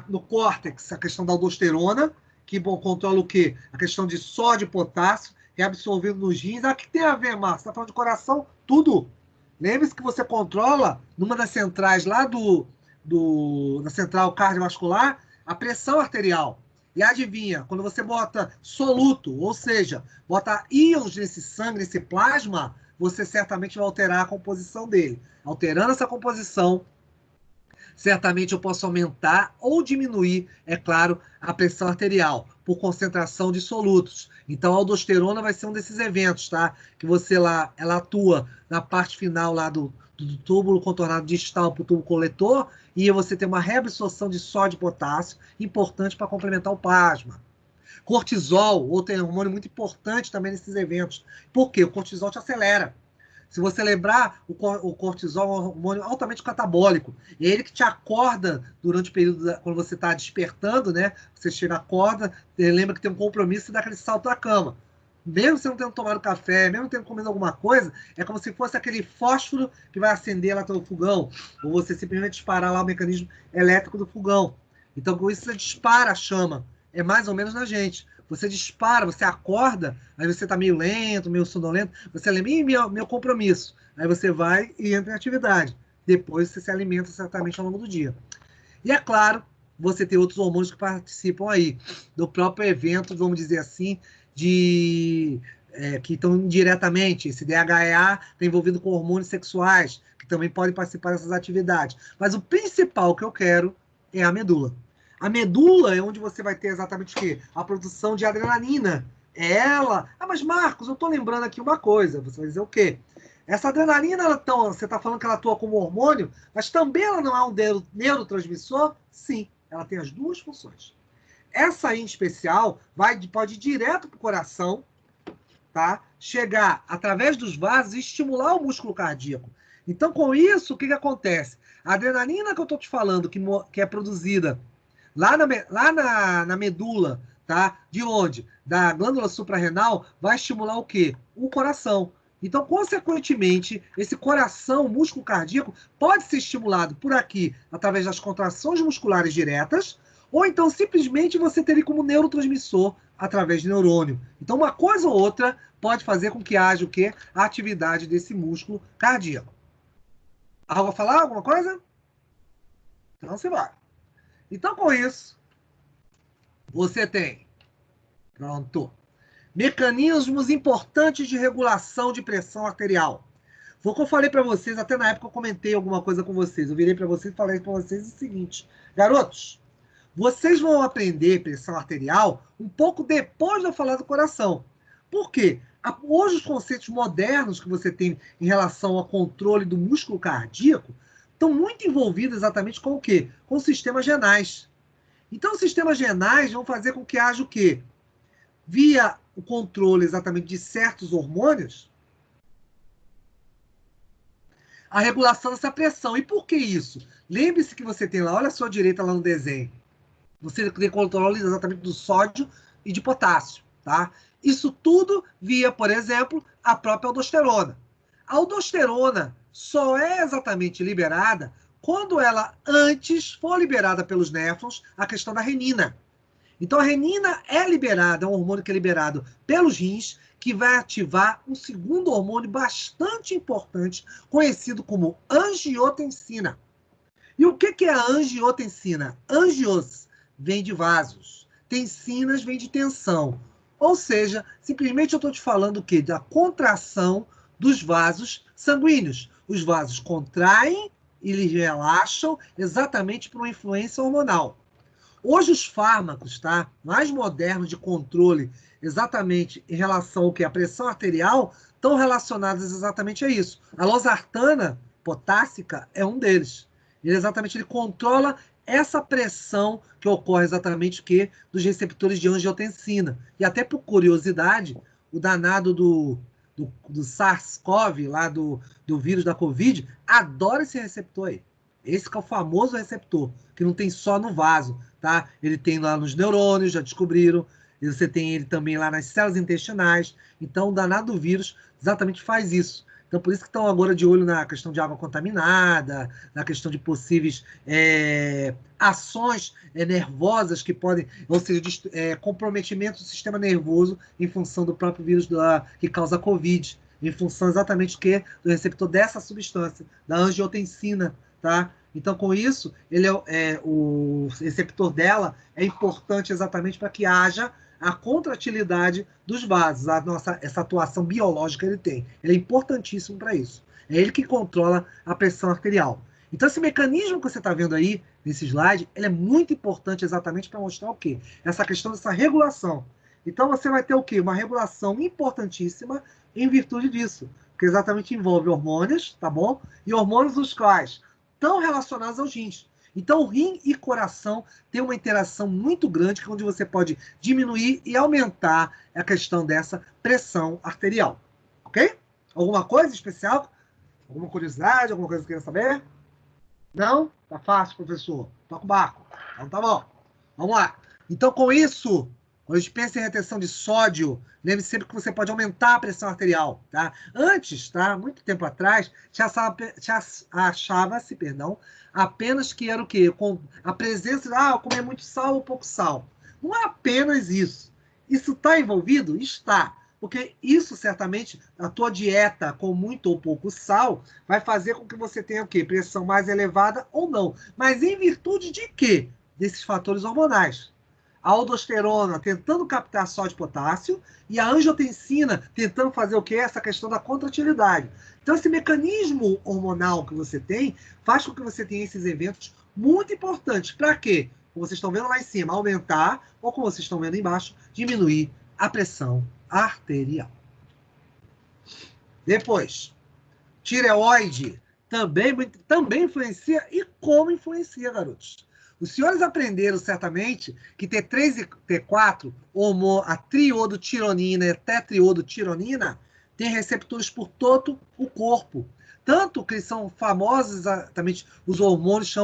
no córtex a questão da aldosterona, que controla o quê? A questão de sódio e potássio, reabsorvido nos rins. Ah, o que tem a ver, Márcio? Você está falando de coração? Tudo. Lembre-se que você controla, numa das centrais lá na central cardiovascular, a pressão arterial. E adivinha, quando você bota soluto, ou seja, bota íons nesse sangue, nesse plasma, você certamente vai alterar a composição dele. Alterando essa composição, certamente eu posso aumentar ou diminuir, é claro, a pressão arterial por concentração de solutos. Então, a aldosterona vai ser um desses eventos, tá? Que você lá, ela atua na parte final lá do túbulo contornado distal para o túbulo coletor e você tem uma reabsorção de sódio e potássio, importante para complementar o plasma. Cortisol, outro hormônio muito importante também nesses eventos. Por quê? O cortisol te acelera. Se você lembrar, o cortisol é um hormônio altamente catabólico. É ele que te acorda durante o período, quando você está despertando, né? Você chega, acorda, lembra que tem um compromisso e dá aquele salto da cama. mesmo você não tendo tomado café, mesmo tendo comido alguma coisa, é como se fosse aquele fósforo que vai acender lá pelo fogão, ou você simplesmente disparar lá o mecanismo elétrico do fogão. Então, com isso, você dispara a chama. É mais ou menos na gente. Você dispara, você acorda, aí você está meio lento, meio sonolento, você lembra, ih, meu compromisso. Aí você vai e entra em atividade. Depois você se alimenta certamente ao longo do dia. E é claro, você tem outros hormônios que participam aí do próprio evento, vamos dizer assim, que estão indiretamente. Esse DHEA está envolvido com hormônios sexuais, que também podem participar dessas atividades. Mas o principal que eu quero é a medula. A medula é onde você vai ter exatamente o quê? A produção de adrenalina. É ela. Ah, mas Marcos, eu estou lembrando aqui uma coisa. Você vai dizer o quê? Essa adrenalina, você está falando que ela atua como hormônio, mas também ela não é um neurotransmissor? Sim, ela tem as duas funções. Essa aí, em especial, pode ir direto para o coração, tá? Chegar através dos vasos e estimular o músculo cardíaco. Então, com isso, o que acontece? A adrenalina que eu estou te falando, que é produzida lá na medula, tá? De onde? Da glândula suprarrenal, vai estimular o quê? O coração. Então, consequentemente, esse coração, o músculo cardíaco, pode ser estimulado por aqui, através das contrações musculares diretas, ou então, simplesmente, você ter ele como neurotransmissor através de neurônio. Então, uma coisa ou outra pode fazer com que haja o quê? A atividade desse músculo cardíaco. Algo a falar? Alguma coisa? Então, você vai. Então, com isso, você tem, pronto, mecanismos importantes de regulação de pressão arterial. Foi o que eu falei para vocês, até na época eu comentei alguma coisa com vocês. Eu virei para vocês e falei para vocês o seguinte: garotos, vocês vão aprender pressão arterial um pouco depois de eu falar do coração. Por quê? Hoje os conceitos modernos que você tem em relação ao controle do músculo cardíaco estão muito envolvidos exatamente com o quê? Com os sistemas renais. Então, os sistemas renais vão fazer com que haja o quê? Via o controle exatamente de certos hormônios, a regulação dessa pressão. E por que isso? Lembre-se que você tem lá, olha a sua direita lá no desenho. Você tem controle exatamente do sódio e de potássio, tá? Isso tudo via, por exemplo, a própria aldosterona. A aldosterona só é exatamente liberada quando ela antes for liberada pelos néfrons, a questão da renina. Então, a renina é liberada, é um hormônio que é liberado pelos rins, que vai ativar um segundo hormônio bastante importante, conhecido como angiotensina. E o que é a angiotensina? Angios vem de vasos, tensinas vem de tensão. Ou seja, simplesmente eu estou te falando o quê? Da contração dos vasos sanguíneos. Os vasos contraem e eles relaxam exatamente por uma influência hormonal. Hoje os fármacos, tá, mais modernos de controle exatamente em relação ao que? A pressão arterial, estão relacionados exatamente a isso. A losartana potássica é um deles. Ele controla essa pressão que ocorre exatamente que dos receptores de angiotensina. E até por curiosidade, o danado do SARS-CoV, lá do vírus da Covid, adora esse receptor aí. Esse que é o famoso receptor, que não tem só no vaso, tá? Ele tem lá nos neurônios, já descobriram. E você tem ele também lá nas células intestinais. Então, o danado do vírus exatamente faz isso. Então, por isso que estão agora de olho na questão de água contaminada, na questão de possíveis ações nervosas que podem, ou seja, comprometimento do sistema nervoso em função do próprio vírus que causa a Covid, em função exatamente do receptor dessa substância, da angiotensina, tá? Então, com isso, o receptor dela é importante exatamente para que haja a contratilidade dos vasos, essa atuação biológica ele tem. Ele é importantíssimo para isso. É ele que controla a pressão arterial. Então, esse mecanismo que você está vendo aí, nesse slide, ele é muito importante exatamente para mostrar o quê? Essa questão dessa regulação. Então, você vai ter o quê? Uma regulação importantíssima em virtude disso, que exatamente envolve hormônios, tá bom? E hormônios os quais estão relacionados aos rins. Então, o rim e coração têm uma interação muito grande, que é onde você pode diminuir e aumentar a questão dessa pressão arterial. Ok? Alguma coisa especial? Alguma curiosidade? Alguma coisa que você queira saber? Não? Tá fácil, professor. Toca o barco. Então tá bom. Vamos lá. Então, com isso, Quando a gente pensa em retenção de sódio, lembre sempre que você pode aumentar a pressão arterial, tá? Antes, tá? Muito tempo atrás, achava-se, apenas que era o quê? Com a presença de, comer muito sal ou pouco sal. Não é apenas isso. Isso está envolvido? Está. Porque isso, certamente, a tua dieta com muito ou pouco sal vai fazer com que você tenha o quê? Pressão mais elevada ou não. Mas em virtude de quê? Desses fatores hormonais. A aldosterona tentando captar sódio e potássio e a angiotensina tentando fazer o quê? Essa questão da contratilidade. Então, esse mecanismo hormonal que você tem faz com que você tenha esses eventos muito importantes. Para quê? Como vocês estão vendo lá em cima, aumentar, ou como vocês estão vendo embaixo, diminuir a pressão arterial. Depois, tireoide também influencia. E como influencia, garotos? Os senhores aprenderam, certamente, que T3 e T4, a triodotironina e a tetriodotironina, têm receptores por todo o corpo. Tanto que são famosos, exatamente, os hormônios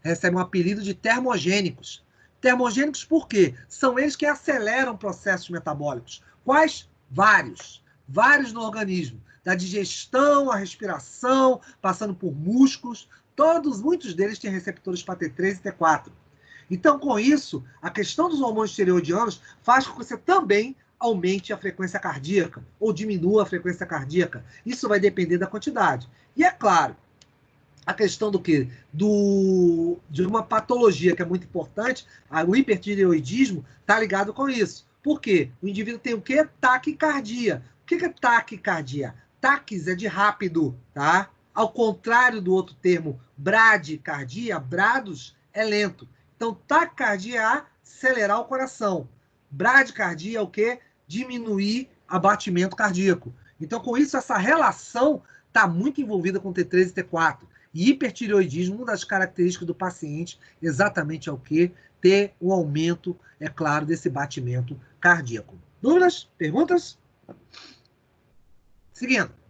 recebem um apelido de termogênicos. Termogênicos por quê? São eles que aceleram processos metabólicos. Quais? Vários. Vários no organismo. Da digestão, a respiração, passando por músculos. Muitos deles têm receptores para T3 e T4. Então, com isso, a questão dos hormônios tireoidianos faz com que você também aumente a frequência cardíaca ou diminua a frequência cardíaca. Isso vai depender da quantidade. E é claro, a questão do quê? De uma patologia que é muito importante, o hipertireoidismo está ligado com isso. Por quê? O indivíduo tem o quê? Taquicardia. O que é taquicardia? Taquis é de rápido, tá? Ao contrário do outro termo, bradicardia, brados é lento. Então, taquicardia é acelerar o coração. Bradicardia é o quê? Diminuir abatimento cardíaco. Então, com isso, essa relação está muito envolvida com T3 e T4. E hipertireoidismo, uma das características do paciente exatamente é o quê? Ter um aumento, é claro, desse batimento cardíaco. Dúvidas? Perguntas? Seguindo.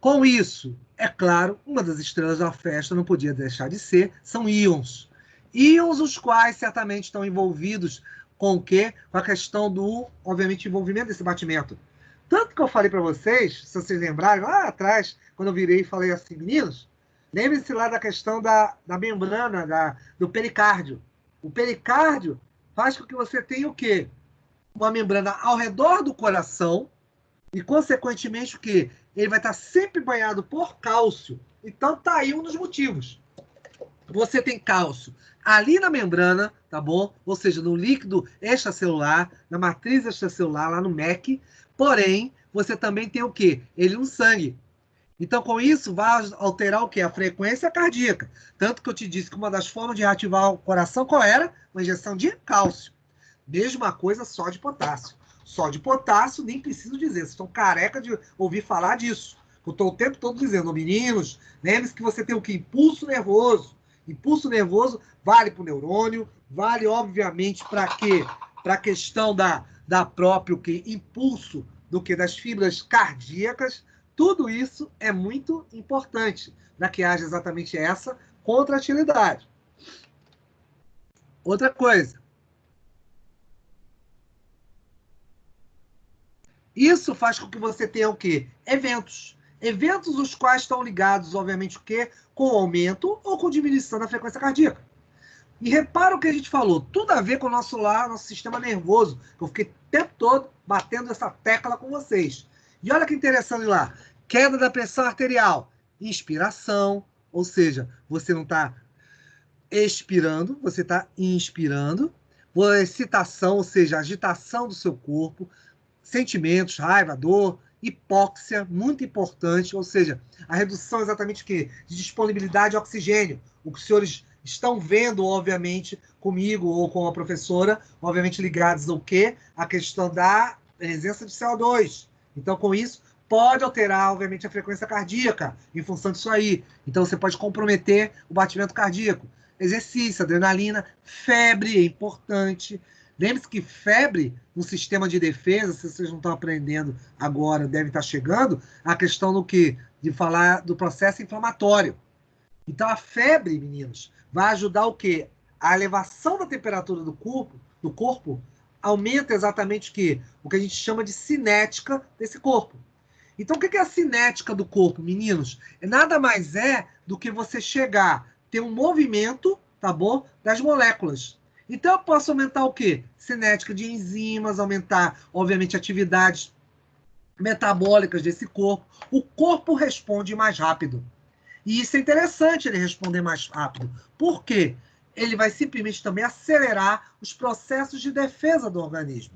Com isso, é claro, uma das estrelas da festa não podia deixar de ser, são íons. Íons os quais certamente estão envolvidos com o quê? Com a questão do, obviamente, envolvimento desse batimento. Tanto que eu falei para vocês, se vocês lembrarem, lá atrás, quando eu virei e falei assim, meninos, lembre-se lá da questão da membrana, do pericárdio. O pericárdio faz com que você tenha o quê? Uma membrana ao redor do coração, e, consequentemente, o quê? Ele vai estar sempre banhado por cálcio. Então, tá aí um dos motivos. Você tem cálcio ali na membrana, tá bom? Ou seja, no líquido extracelular, na matriz extracelular, lá no MEC. Porém, você também tem o quê? Ele no sangue. Então, com isso, vai alterar o quê? A frequência cardíaca. Tanto que eu te disse que uma das formas de reativar o coração, qual era? Uma injeção de cálcio. Mesma coisa só de potássio. Só de potássio, nem preciso dizer. Vocês estão careca de ouvir falar disso. Eu estou o tempo todo dizendo, meninos, lembre-se que você tem o que? Impulso nervoso. Impulso nervoso vale para o neurônio, vale, obviamente, para quê? Para a questão da própria o quê? Impulso do que? Das fibras cardíacas. Tudo isso é muito importante para que haja exatamente essa contratilidade. Outra coisa. Isso faz com que você tenha o quê? Eventos. Eventos os quais estão ligados, obviamente, o quê? Com aumento ou com diminuição da frequência cardíaca. E repara o que a gente falou, tudo a ver com o nosso sistema nervoso, que eu fiquei o tempo todo batendo essa tecla com vocês. E olha que interessante lá, queda da pressão arterial, inspiração, ou seja, você não está expirando, você está inspirando, excitação, ou seja, agitação do seu corpo, sentimentos, raiva, dor, hipóxia, muito importante, ou seja, a redução exatamente o quê? De disponibilidade de oxigênio. O que os senhores estão vendo, obviamente, comigo ou com a professora, obviamente ligados ao quê? A questão da presença de CO2. Então, com isso, pode alterar, obviamente, a frequência cardíaca em função disso aí. Então, você pode comprometer o batimento cardíaco. Exercício, adrenalina, febre é importante. Lembre-se que febre, no sistema de defesa, se vocês não estão aprendendo agora, deve estar chegando, a questão do quê? De falar do processo inflamatório. Então, a febre, meninos, vai ajudar o quê? A elevação da temperatura do corpo aumenta exatamente o que a gente chama de cinética desse corpo. Então, o que é a cinética do corpo, meninos? Nada mais é do que você chegar, ter um movimento, tá bom? Das moléculas. Então, eu posso aumentar o quê? Cinética de enzimas, aumentar, obviamente, atividades metabólicas desse corpo. O corpo responde mais rápido. E isso é interessante, ele responder mais rápido. Por quê? Ele vai simplesmente também acelerar os processos de defesa do organismo.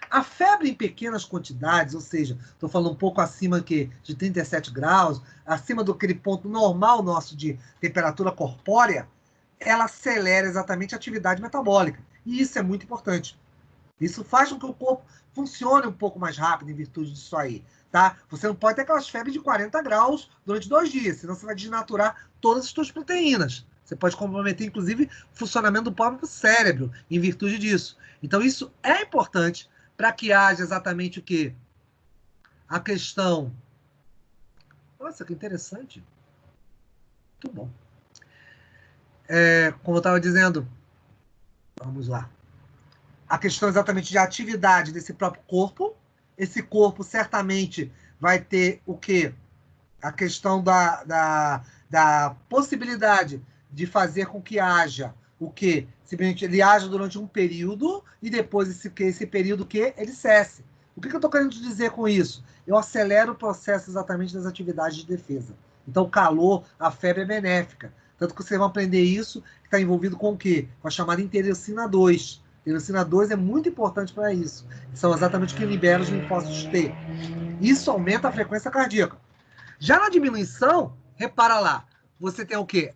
A febre em pequenas quantidades, ou seja, estou falando um pouco acima de 37 graus, acima do aquele ponto normal nosso de temperatura corpórea, ela acelera exatamente a atividade metabólica. E isso é muito importante. Isso faz com que o corpo funcione um pouco mais rápido em virtude disso aí. Tá? Você não pode ter aquelas febres de 40 graus durante 2 dias, senão você vai desnaturar todas as suas proteínas. Você pode comprometer, inclusive, o funcionamento do próprio cérebro em virtude disso. Então, isso é importante para que haja exatamente o quê? A questão... Nossa, que interessante. Muito bom. Como eu estava dizendo, vamos lá. A questão exatamente de atividade desse próprio corpo. Esse corpo certamente vai ter o quê? A questão da possibilidade de fazer com que haja o quê? Simplesmente ele haja durante um período e depois esse período que ele cesse. O que eu estou querendo dizer com isso? Eu acelero o processo exatamente das atividades de defesa. Então, o calor, a febre é benéfica. Tanto que vocês vão aprender isso, que está envolvido com o quê? Com a chamada interleucina 2. Interleucina 2 é muito importante para isso. São exatamente o que libera os linfócitos T. Isso aumenta a frequência cardíaca. Já na diminuição, repara lá, você tem o quê?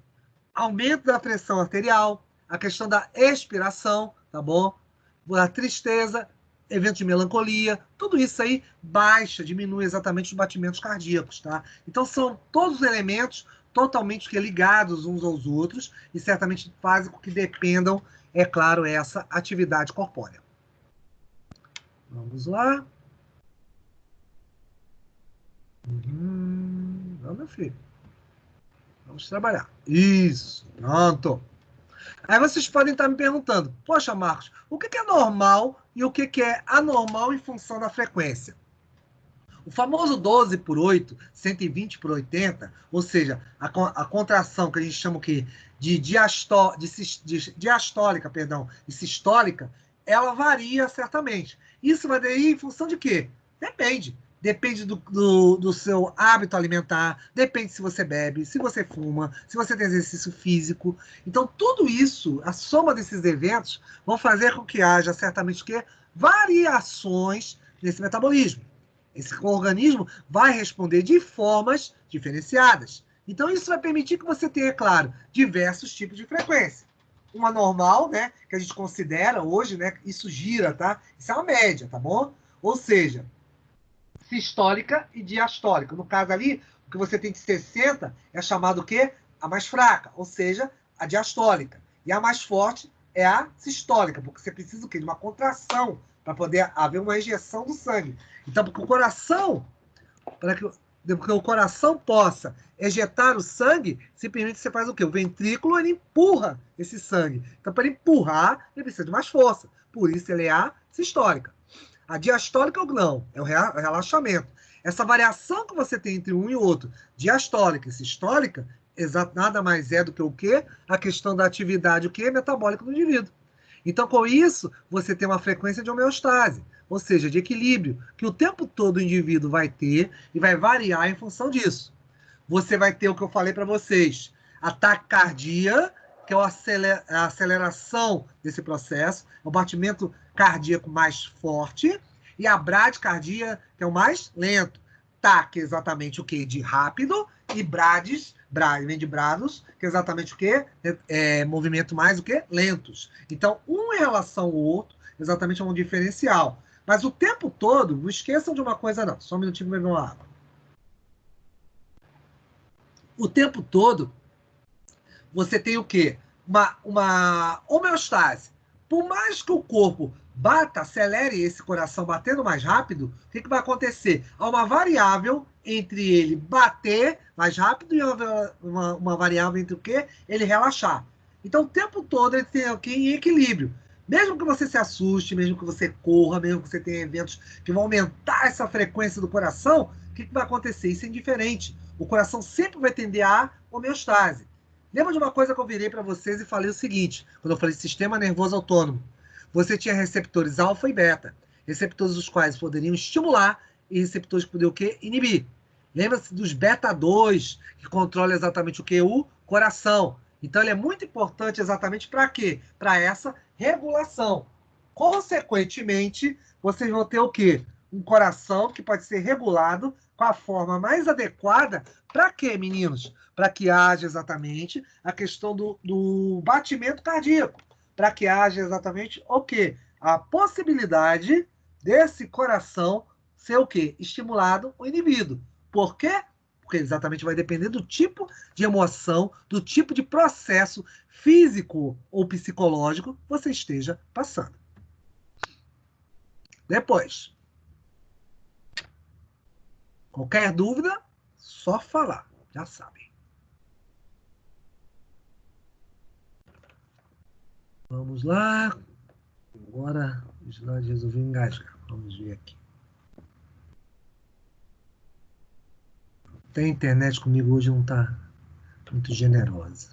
Aumento da pressão arterial, a questão da expiração, tá bom? A tristeza, eventos de melancolia, tudo isso aí baixa, diminui exatamente os batimentos cardíacos, tá? Então são todos os elementos totalmente ligados uns aos outros e certamente fazem com que dependam, é claro, essa atividade corpórea. Vamos lá. Não, meu filho. Vamos trabalhar. Isso, pronto. Aí vocês podem estar me perguntando, poxa, Marcos, o que é normal e o que é anormal em função da frequência? O famoso 12 por 8, 120 por 80, ou seja, a contração que a gente chama o quê? De diastólica, e sistólica, ela varia certamente. Isso vai daí em função de quê? Depende. Depende do seu hábito alimentar, depende se você bebe, se você fuma, se você tem exercício físico. Então, tudo isso, a soma desses eventos, vão fazer com que haja certamente o quê? Variações nesse metabolismo. Esse organismo vai responder de formas diferenciadas. Então, isso vai permitir que você tenha, claro, diversos tipos de frequência. Uma normal, né, que a gente considera hoje, né, isso gira, tá? Isso é uma média, tá bom? Ou seja, sistólica e diastólica. No caso ali, o que você tem de 60 é chamado o quê? A mais fraca, ou seja, a diastólica. E a mais forte é a sistólica, porque você precisa o quê? De uma contração para poder haver uma ejeção do sangue. Então, porque o coração, para que o coração possa ejetar o sangue, simplesmente você faz o quê? O ventrículo, ele empurra esse sangue. Então, para ele empurrar, ele precisa de mais força. Por isso, ele é a sistólica. A diastólica não, é o relaxamento. Essa variação que você tem entre um e outro, diastólica e sistólica, nada mais é do que o quê? A questão da atividade, o quê? Metabólica do indivíduo. Então, com isso, você tem uma frequência de homeostase, ou seja, de equilíbrio, que o tempo todo o indivíduo vai ter e vai variar em função disso. Você vai ter o que eu falei para vocês, a taquicardia, que é a aceleração desse processo, é o batimento cardíaco mais forte, e a bradicardia, que é o mais lento. TAC é exatamente o quê? De rápido, e vem de brados, que é exatamente o quê? Movimento mais o quê? Lentos. Então, um em relação ao outro, exatamente é um diferencial. Mas o tempo todo, não esqueçam de uma coisa não, só um minutinho para beber uma água. O tempo todo, você tem o quê? Uma homeostase. Por mais que o corpo bata, acelere esse coração batendo mais rápido, o que vai acontecer? Há uma variável entre ele bater mais rápido e uma variável entre o quê? Ele relaxar. Então, o tempo todo ele tem aqui em equilíbrio. Mesmo que você se assuste, mesmo que você corra, mesmo que você tenha eventos que vão aumentar essa frequência do coração, o que vai acontecer? Isso é indiferente. O coração sempre vai tender à homeostase. Lembra de uma coisa que eu virei para vocês e falei o seguinte, quando eu falei sistema nervoso autônomo. Você tinha receptores alfa e beta, receptores os quais poderiam estimular e receptores que poderiam o quê? Inibir. Lembra-se dos beta 2, que controla exatamente o quê? O coração. Então, ele é muito importante exatamente para quê? Para essa regulação. Consequentemente, vocês vão ter o quê? Um coração que pode ser regulado com a forma mais adequada. Para quê, meninos? Para que haja exatamente a questão do batimento cardíaco. Para que haja exatamente o quê? A possibilidade desse coração ser o quê? Estimulado ou inibido. Por quê? Porque exatamente vai depender do tipo de emoção, do tipo de processo físico ou psicológico que você esteja passando. Depois, qualquer dúvida, só falar, já sabem. Vamos lá. Agora o slide resolveu engasgar. Vamos ver aqui. Até a internet comigo hoje não está muito generosa.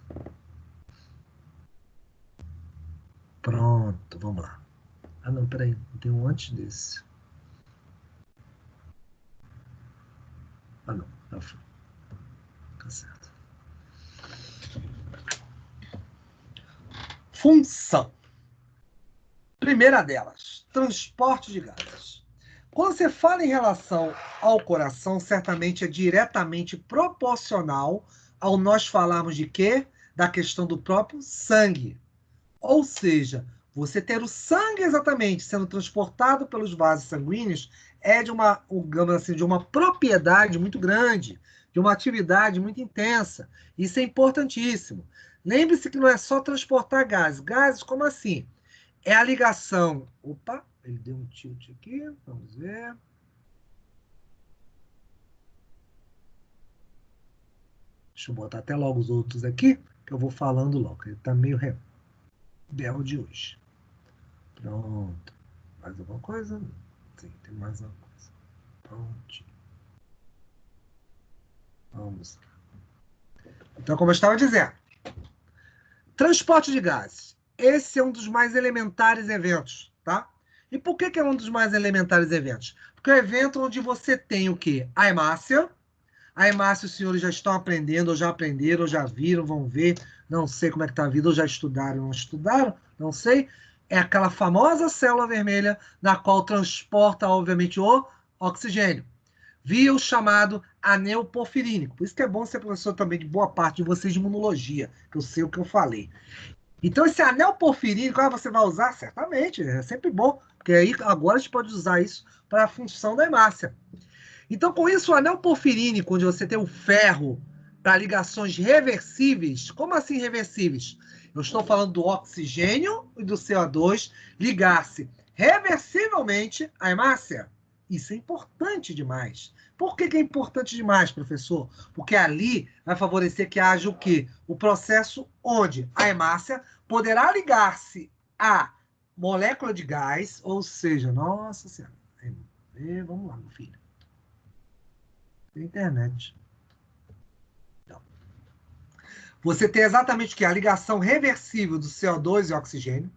Pronto, vamos lá. Ah, não, peraí. Tem um antes desse. Ah, não. Tá certo. Função. Primeira delas, transporte de gases. Quando você fala em relação ao coração, certamente é diretamente proporcional ao nós falarmos de quê? Da questão do próprio sangue. Ou seja, você ter o sangue exatamente sendo transportado pelos vasos sanguíneos é de uma, digamos assim, de uma propriedade muito grande, de uma atividade muito intensa. Isso é importantíssimo. Lembre-se que não é só transportar gases. Gases, como assim? É a ligação. Opa, ele deu um tilt aqui. Vamos ver. Deixa eu botar até logo os outros aqui, que eu vou falando logo. Ele está meio rebelde hoje. Pronto. Mais alguma coisa? Sim, tem mais uma coisa. Pronto. Vamos lá. Então, como eu estava dizendo, transporte de gases. Esse é um dos mais elementares eventos, tá? E por que é um dos mais elementares eventos? Porque é um evento onde você tem o quê? A hemácia. A hemácia os senhores já estão aprendendo, ou já aprenderam, ou já viram, vão ver. Não sei como é que está a vida, ou já estudaram, não estudaram, não sei. É aquela famosa célula vermelha na qual transporta, obviamente, o oxigênio, via o chamado anel porfirínico. Por isso que é bom ser professor também de boa parte de vocês de imunologia, que eu sei o que eu falei. Então, esse anel porfirínico, você vai usar? Certamente, é sempre bom, porque aí agora a gente pode usar isso para a função da hemácia. Então, com isso, o anel porfirínico, onde você tem o ferro para ligações reversíveis, como assim reversíveis? Eu estou falando do oxigênio e do CO2 ligar-se reversivelmente à hemácia. Isso é importante demais. Por que é importante demais, professor? Porque ali vai favorecer que haja o quê? O processo onde a hemácia poderá ligar-se à molécula de gás, ou seja, nossa senhora, vamos lá, meu filho. Internet. Então, você tem exatamente o que? A ligação reversível do CO2 e oxigênio.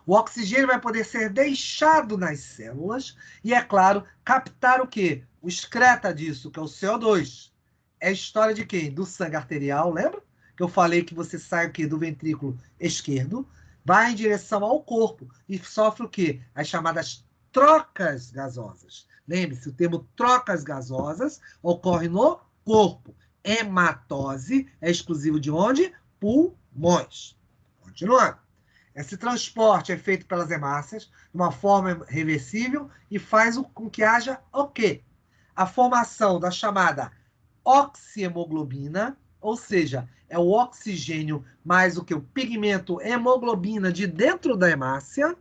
O oxigênio vai poder ser deixado nas células e, é claro, captar o quê? O excreta disso, que é o CO2. É a história de quem? Do sangue arterial, lembra? Que eu falei que você sai o quê? Do ventrículo esquerdo, vai em direção ao corpo e sofre o quê? As chamadas trocas gasosas. Lembre-se, o termo trocas gasosas ocorre no corpo. Hematose é exclusivo de onde? Pulmões. Continuando. Esse transporte é feito pelas hemácias de uma forma reversível e faz com que haja o quê? A formação da chamada oxihemoglobina, ou seja, é o oxigênio mais o que? O pigmento hemoglobina de dentro da hemácia.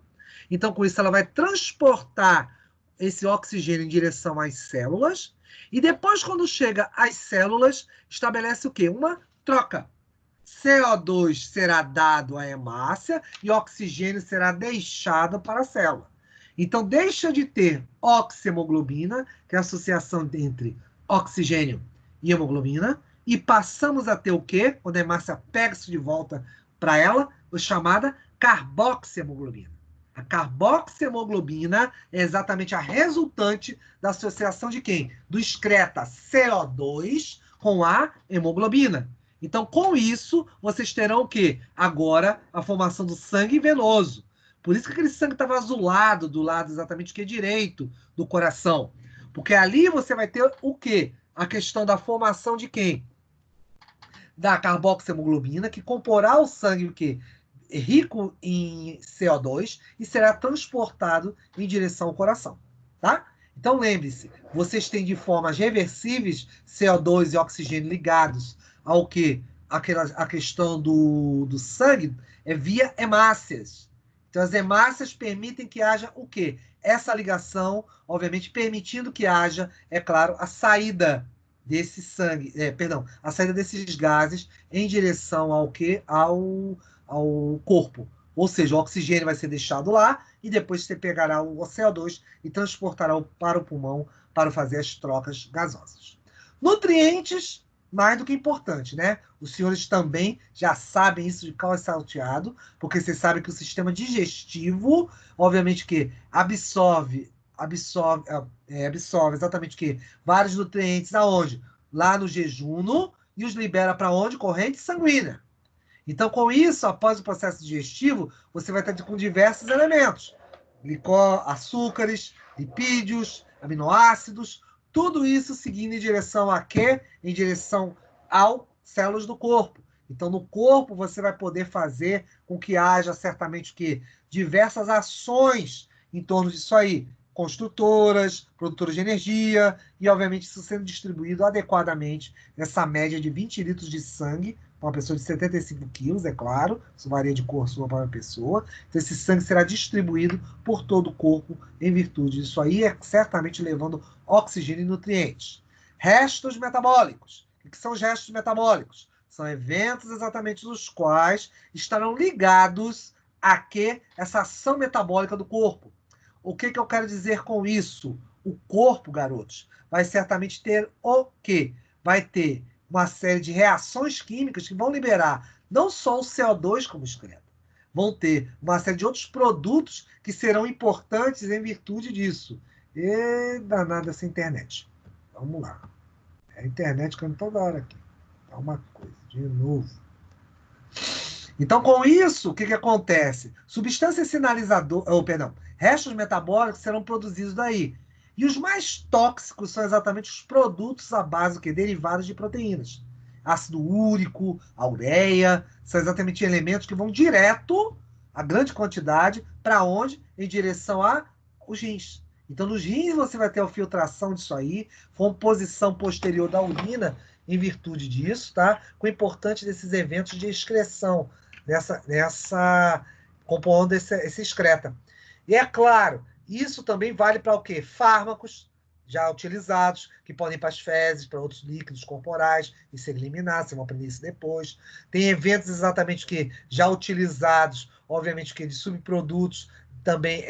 Então, com isso, ela vai transportar esse oxigênio em direção às células. E depois, quando chega às células, estabelece o quê? Uma troca. CO2 será dado à hemácia e oxigênio será deixado para a célula. Então, deixa de ter oxihemoglobina, que é a associação entre oxigênio e hemoglobina, e passamos a ter o quê? Quando a hemácia pega isso de volta para ela, a chamada carboxihemoglobina. A carboxihemoglobina é exatamente a resultante da associação de quem? Do excreta CO2 com a hemoglobina. Então, com isso, vocês terão o quê? Agora, a formação do sangue venoso. Por isso que aquele sangue estava azulado do lado exatamente que é direito do coração. Porque ali você vai ter o quê? A questão da formação de quem? Da carboxihemoglobina, que comporá o sangue o quê? Rico em CO2 e será transportado em direção ao coração, tá? Então lembre-se, vocês têm de formas reversíveis CO2 e oxigênio ligados ao que? A questão do sangue é via hemácias. Então as hemácias permitem que haja o quê? Essa ligação, obviamente, permitindo que haja, é claro, a saída desse sangue, a saída desses gases em direção ao quê? Ao corpo. Ou seja, o oxigênio vai ser deixado lá e depois você pegará o CO2 e transportará para o pulmão para fazer as trocas gasosas. Nutrientes, mais do que importante, né? Os senhores também já sabem isso de cal salteado, porque vocês sabem que o sistema digestivo, obviamente que absorve exatamente o quê? Vários nutrientes aonde? Lá no jejum e os libera para onde? Corrente sanguínea. Então, com isso, após o processo digestivo, você vai estar com diversos elementos. Açúcares, lipídios, aminoácidos, tudo isso seguindo em direção a quê? Em direção às células do corpo. Então, no corpo, você vai poder fazer com que haja certamente que diversas ações em torno disso aí. Construtoras, produtoras de energia e, obviamente, isso sendo distribuído adequadamente nessa média de 20 litros de sangue para uma pessoa de 75 quilos, é claro, isso varia de cor sua para uma pessoa. Então, esse sangue será distribuído por todo o corpo em virtude disso aí, certamente levando oxigênio e nutrientes. Restos metabólicos. O que são os restos metabólicos? São eventos exatamente dos quais estarão ligados a que? Essa ação metabólica do corpo. O que eu quero dizer com isso? O corpo, garotos, vai certamente ter o quê? Vai ter uma série de reações químicas que vão liberar não só o CO2 como excreto, vão ter uma série de outros produtos que serão importantes em virtude disso. E danada essa internet. Vamos lá. É a internet caindo toda hora aqui. Dá uma coisa, de novo. Então, com isso, o que acontece? Substâncias sinalizadoras, restos metabólicos serão produzidos daí. E os mais tóxicos são exatamente os produtos à base que derivados de proteínas. Ácido úrico, a ureia, são exatamente elementos que vão direto, a grande quantidade, para onde? Em direção aos rins. Então, nos rins você vai ter a filtração disso aí, composição posterior da urina em virtude disso, tá? Com o importante desses eventos de excreção, compondo esse excreta. E é claro, isso também vale para o quê? Fármacos já utilizados, que podem ir para as fezes, para outros líquidos corporais e ser eliminados, vocês vão aprender isso depois. Tem eventos exatamente que já utilizados, obviamente que de subprodutos, também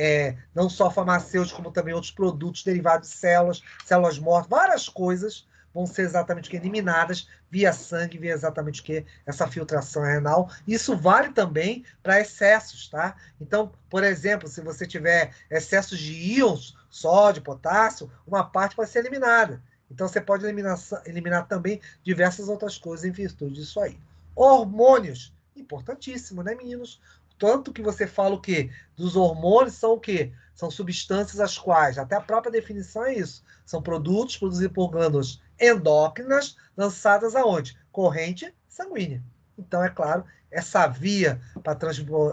não só farmacêuticos, como também outros produtos derivados de células mortas, várias coisas vão ser exatamente que eliminadas via sangue, via exatamente que essa filtração renal. Isso vale também para excessos, tá? Então, por exemplo, se você tiver excessos de íons, sódio, potássio, uma parte vai ser eliminada. Então, você pode eliminar também diversas outras coisas em virtude disso aí. Hormônios, importantíssimo, né, meninos? Tanto que você fala o quê? Dos hormônios são o quê? São substâncias as quais, até a própria definição é isso, são produtos produzidos por glândulas endócrinas lançadas aonde? Corrente sanguínea. Então, é claro, essa via para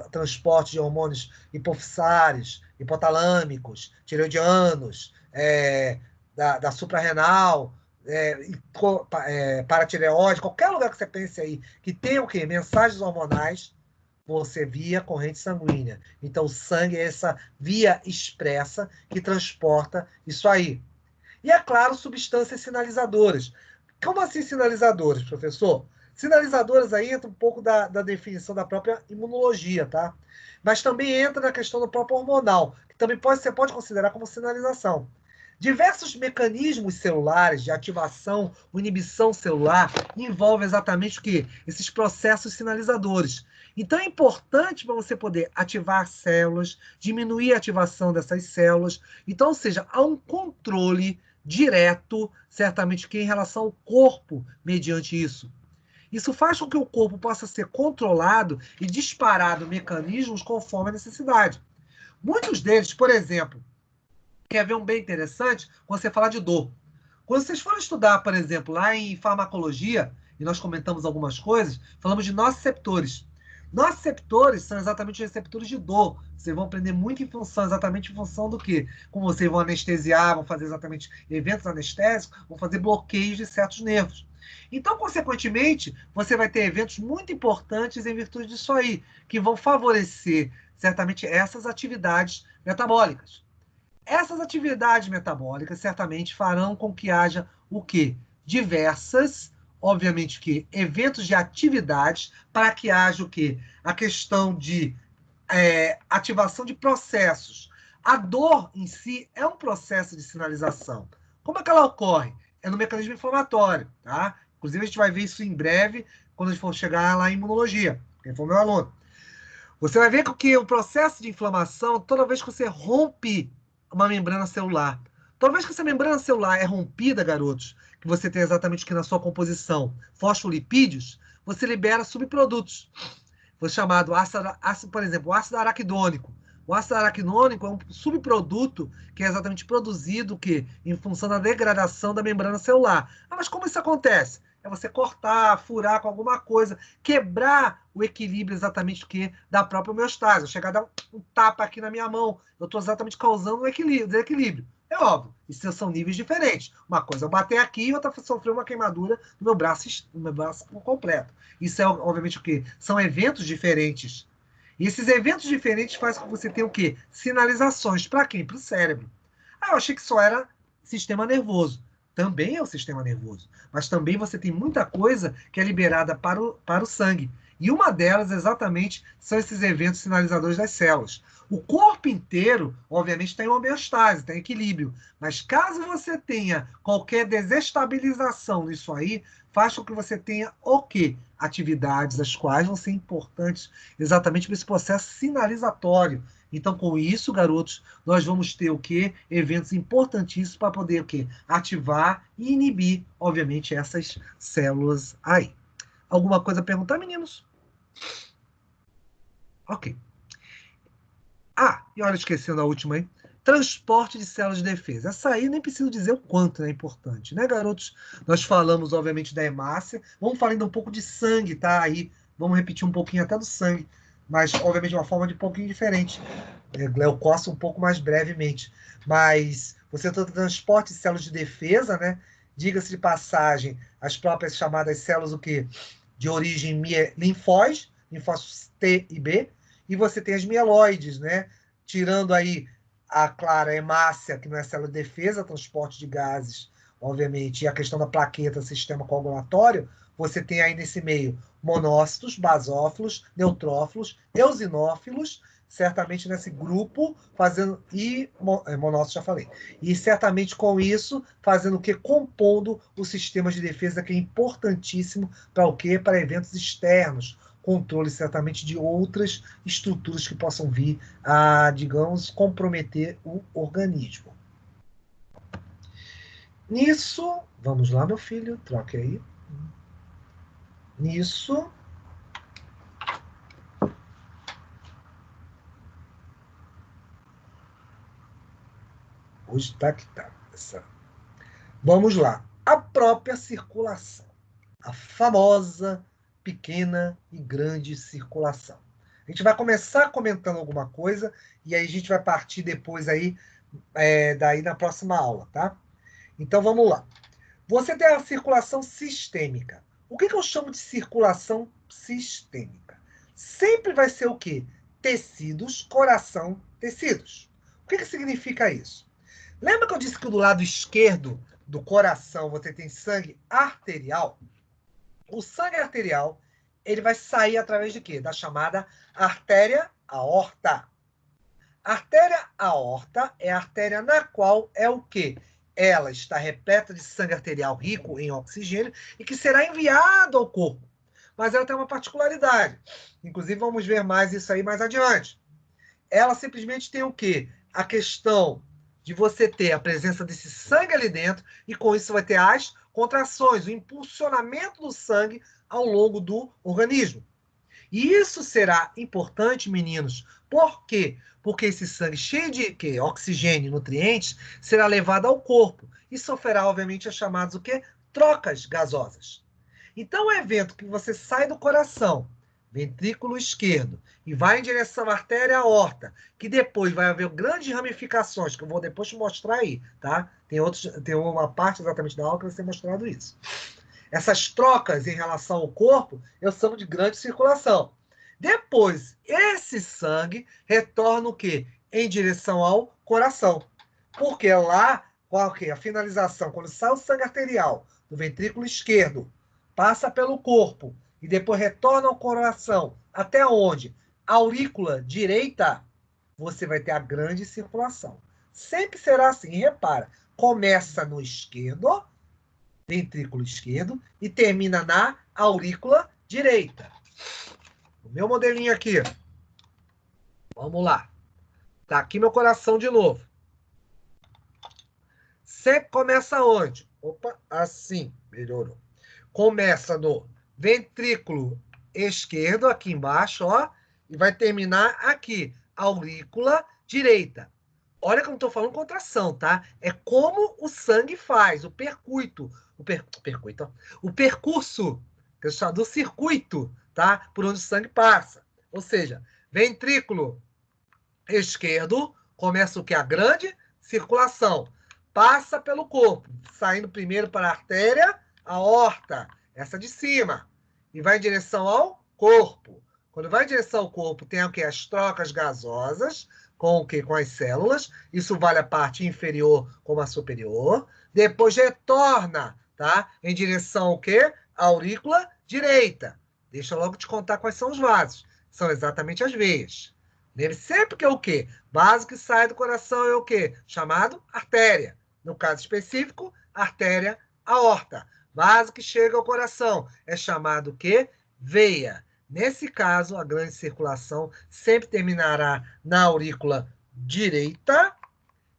transporte de hormônios hipofisários, hipotalâmicos, tireoidianos, da suprarrenal, paratireoide, qualquer lugar que você pense aí, que tenha o quê? Mensagens hormonais, você via corrente sanguínea. Então, o sangue é essa via expressa que transporta isso aí. E, é claro, substâncias sinalizadoras. Como assim sinalizadoras, professor? Sinalizadoras aí entra um pouco da definição da própria imunologia, tá? Mas também entra na questão do próprio hormonal, que também você pode considerar como sinalização. Diversos mecanismos celulares de ativação ou inibição celular envolvem exatamente o quê? Esses processos sinalizadores. Então é importante para você poder ativar células, diminuir a ativação dessas células. Então, ou seja, há um controle direto, certamente, que em relação ao corpo, mediante isso. Isso faz com que o corpo possa ser controlado e disparado mecanismos conforme a necessidade. Muitos deles, por exemplo, quer ver um bem interessante quando você fala de dor. Quando vocês forem estudar, por exemplo, lá em farmacologia, e nós comentamos algumas coisas, falamos de nociceptores. Nociceptores são exatamente os receptores de dor. Vocês vão aprender muito exatamente em função do quê? Como vocês vão anestesiar, vão fazer exatamente eventos anestésicos, vão fazer bloqueios de certos nervos. Então, consequentemente, você vai ter eventos muito importantes em virtude disso aí, que vão favorecer certamente essas atividades metabólicas. Essas atividades metabólicas certamente farão com que haja o quê? Diversas, obviamente que eventos de atividades para que haja o quê? A questão de ativação de processos. A dor em si é um processo de sinalização. Como é que ela ocorre? É no mecanismo inflamatório, tá? Inclusive a gente vai ver isso em breve quando a gente for chegar lá em imunologia, quem for meu aluno. Você vai ver que o processo de inflamação, toda vez que você rompe uma membrana celular, toda vez que essa membrana celular é rompida, garotos, que você tem exatamente aqui na sua composição fosfolipídios, você libera subprodutos. Foi chamado ácido, por exemplo, o ácido araquidônico. O ácido araquidônico é um subproduto que é exatamente produzido em função da degradação da membrana celular. Ah, mas como isso acontece? É você cortar, furar com alguma coisa, quebrar o equilíbrio exatamente da própria homeostase. Eu chegar a dar um tapa aqui na minha mão, eu estou exatamente causando um desequilíbrio. É óbvio, isso são níveis diferentes. Uma coisa é eu bater aqui e outra é sofrer uma queimadura no meu braço completo. Isso é, obviamente, o quê? São eventos diferentes. E esses eventos diferentes fazem com que você tenha o quê? Sinalizações. Para quem? Para o cérebro. Ah, eu achei que só era sistema nervoso. Também é o sistema nervoso. Mas também você tem muita coisa que é liberada para o sangue. E uma delas, exatamente, são esses eventos sinalizadores das células. O corpo inteiro, obviamente, está em homeostase, está em equilíbrio. Mas caso você tenha qualquer desestabilização nisso aí, faz com que você tenha o quê? Atividades as quais vão ser importantes exatamente para esse processo sinalizatório. Então, com isso, garotos, nós vamos ter o quê? Eventos importantíssimos para poder o quê? Ativar e inibir, obviamente, essas células aí. Alguma coisa a perguntar, meninos? Ok. Ah, e olha, esquecendo a última aí. Transporte de células de defesa. Essa aí nem preciso dizer o quanto é importante, né, garotos? Nós falamos, obviamente, da hemácia. Vamos falar ainda um pouco de sangue, tá? Aí, vamos repetir um pouquinho até do sangue, mas, obviamente, de uma forma de um pouquinho diferente. Leucócito um pouco mais brevemente. Mas você tem o transporte de células de defesa, né? Diga-se de passagem, as próprias chamadas células o quê? De origem linfóide, linfócitos T e B, e você tem as mieloides, né? Tirando aí a clara hemácia, que não é célula de defesa, transporte de gases, obviamente, e a questão da plaqueta, sistema coagulatório, você tem aí nesse meio monócitos, basófilos, neutrófilos, eosinófilos, certamente nesse grupo, fazendo. E monócitos, já falei. E certamente com isso, fazendo o quê? Compondo o sistema de defesa, que é importantíssimo para o quê? Para eventos externos. Controle, certamente, de outras estruturas que possam vir a, digamos, comprometer o organismo. Nisso, vamos lá, meu filho, troque aí. Nisso. Hoje tá que tá. Vamos lá. A própria circulação. A famosa pequena e grande circulação. A gente vai começar comentando alguma coisa e aí a gente vai partir depois aí, daí na próxima aula, tá? Então vamos lá. Você tem a circulação sistêmica. O que eu chamo de circulação sistêmica? Sempre vai ser o quê? Tecidos, coração, tecidos. O que significa isso? Lembra que eu disse que do lado esquerdo do coração você tem sangue arterial? O sangue arterial, ele vai sair através de quê? Da chamada artéria aorta. A artéria aorta é a artéria na qual é o quê? Ela está repleta de sangue arterial rico em oxigênio e que será enviado ao corpo. Mas ela tem uma particularidade. Inclusive, vamos ver mais isso aí mais adiante. Ela simplesmente tem o quê? A questão de você ter a presença desse sangue ali dentro e com isso vai ter as contrações, o impulsionamento do sangue ao longo do organismo. E isso será importante, meninos. Por quê? Porque esse sangue cheio de quê? Oxigênio e nutrientes será levado ao corpo e sofrerá, obviamente, as chamadas o quê? Trocas gasosas. Então, o evento que você sai do coração, ventrículo esquerdo, e vai em direção à artéria aorta, que depois vai haver grandes ramificações, que eu vou depois te mostrar aí, tá? Tem uma parte exatamente da aula que vai ser mostrado isso. Essas trocas em relação ao corpo, eu chamo de grande circulação. Depois, esse sangue retorna o quê? Em direção ao coração. Porque lá, qual que é a finalização? Quando sai o sangue arterial do ventrículo esquerdo, passa pelo corpo e depois retorna ao coração. Até onde? A aurícula direita, você vai ter a grande circulação. Sempre será assim. E repara, começa no esquerdo, ventrículo esquerdo, e termina na aurícula direita. O meu modelinho aqui. Vamos lá. Tá aqui meu coração de novo. Sempre começa onde? Opa, assim. Melhorou. Começa no ventrículo esquerdo, aqui embaixo, ó, e vai terminar aqui, aurícula direita. Olha que eu não estou falando contração, tá? É como o sangue faz, o percurso, o percurso, que eu chamo do circuito, tá? Por onde o sangue passa. Ou seja, ventrículo esquerdo, começa o que? A grande circulação. Passa pelo corpo, saindo primeiro para a artéria, a aorta, essa de cima, e vai em direção ao corpo. Quando vai em direção ao corpo, tem o que? As trocas gasosas, com o que? Com as células. Isso vale a parte inferior como a superior. Depois retorna, tá? Em direção ao quê? A aurícula direita. Deixa eu logo te contar quais são os vasos. São exatamente as veias. Lembre sempre que é o quê? Vaso que sai do coração é o quê? Chamado artéria. No caso específico, artéria aorta. Vaso que chega ao coração é chamado o quê? Veia. Nesse caso, a grande circulação sempre terminará na aurícula direita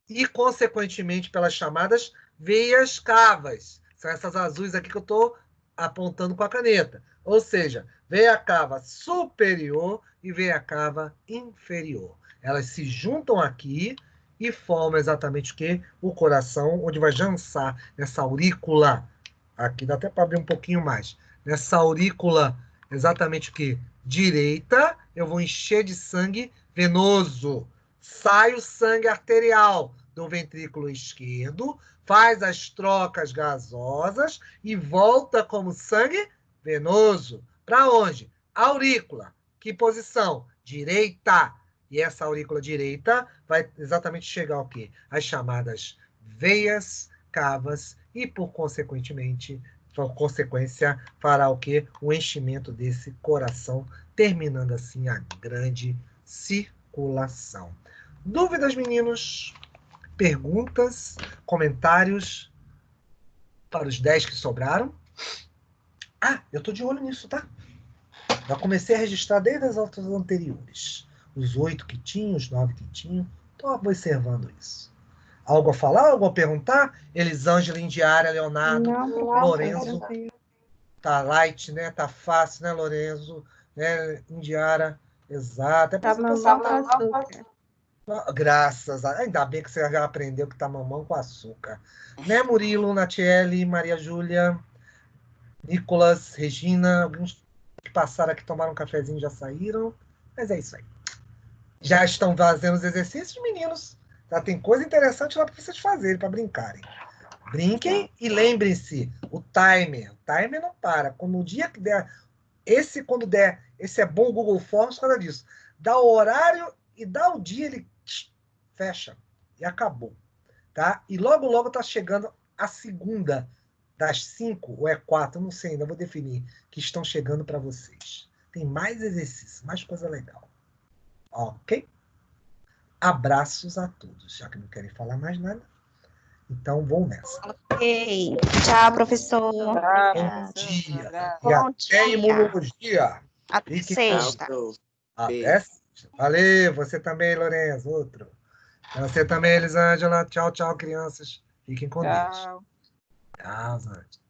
e, consequentemente, pelas chamadas veias cavas. São essas azuis aqui que eu estou apontando com a caneta. Ou seja, veia cava superior e veia cava inferior. Elas se juntam aqui e formam exatamente o quê? O coração, onde vai jansar nessa aurícula. Aqui dá até para abrir um pouquinho mais. Nessa aurícula, exatamente o quê? Direita, eu vou encher de sangue venoso. Sai o sangue arterial do ventrículo esquerdo, faz as trocas gasosas e volta como sangue venoso. Para onde? Aurícula. Que posição? Direita. E essa aurícula direita vai exatamente chegar ao quê? As chamadas veias cavas e, por consequência, fará o quê? O enchimento desse coração, terminando assim a grande circulação. Dúvidas, meninos? Perguntas? Comentários para os 10 que sobraram? Ah, eu tô de olho nisso, tá? Já comecei a registrar desde as aulas anteriores. Os 8 que tinham, os 9 que tinham. Estou observando isso. Algo a falar? Algo a perguntar? Elisângela, Indiara, Leonardo, Lorenzo. Tá light, né? Tá fácil, né, Lorenzo? Né, Indiara. Exato. É Tá mamão com açúcar. Graças a... Ainda bem que você já aprendeu que tá mamão com açúcar. Né, Murilo, Natiele, Maria Júlia, Nicolas, Regina, alguns que passaram aqui, tomaram um cafezinho, já saíram. Mas é isso aí. Já estão fazendo os exercícios, meninos? Já tem coisa interessante lá para vocês fazerem, para brincarem. Brinquem e lembrem-se, o timer não para. Quando o dia que der, quando der, esse é bom o Google Forms por causa disso. Dá o horário e dá o dia, ele fecha e acabou, tá? E logo, logo tá chegando a segunda das 5 ou é 4, não sei, ainda vou definir, que estão chegando para vocês. Tem mais exercício, mais coisa legal. Ok? Abraços a todos, já que não querem falar mais nada. Então, vamos nessa. Ok. Tchau, professor. Bom dia. E Bom até dia. imunologia. Até Fique sexta. até sexta. Valeu, você também, Lourenço, outro. Você também, Elisângela. Tchau, tchau, crianças. Fiquem com Deus. Tchau, Zante.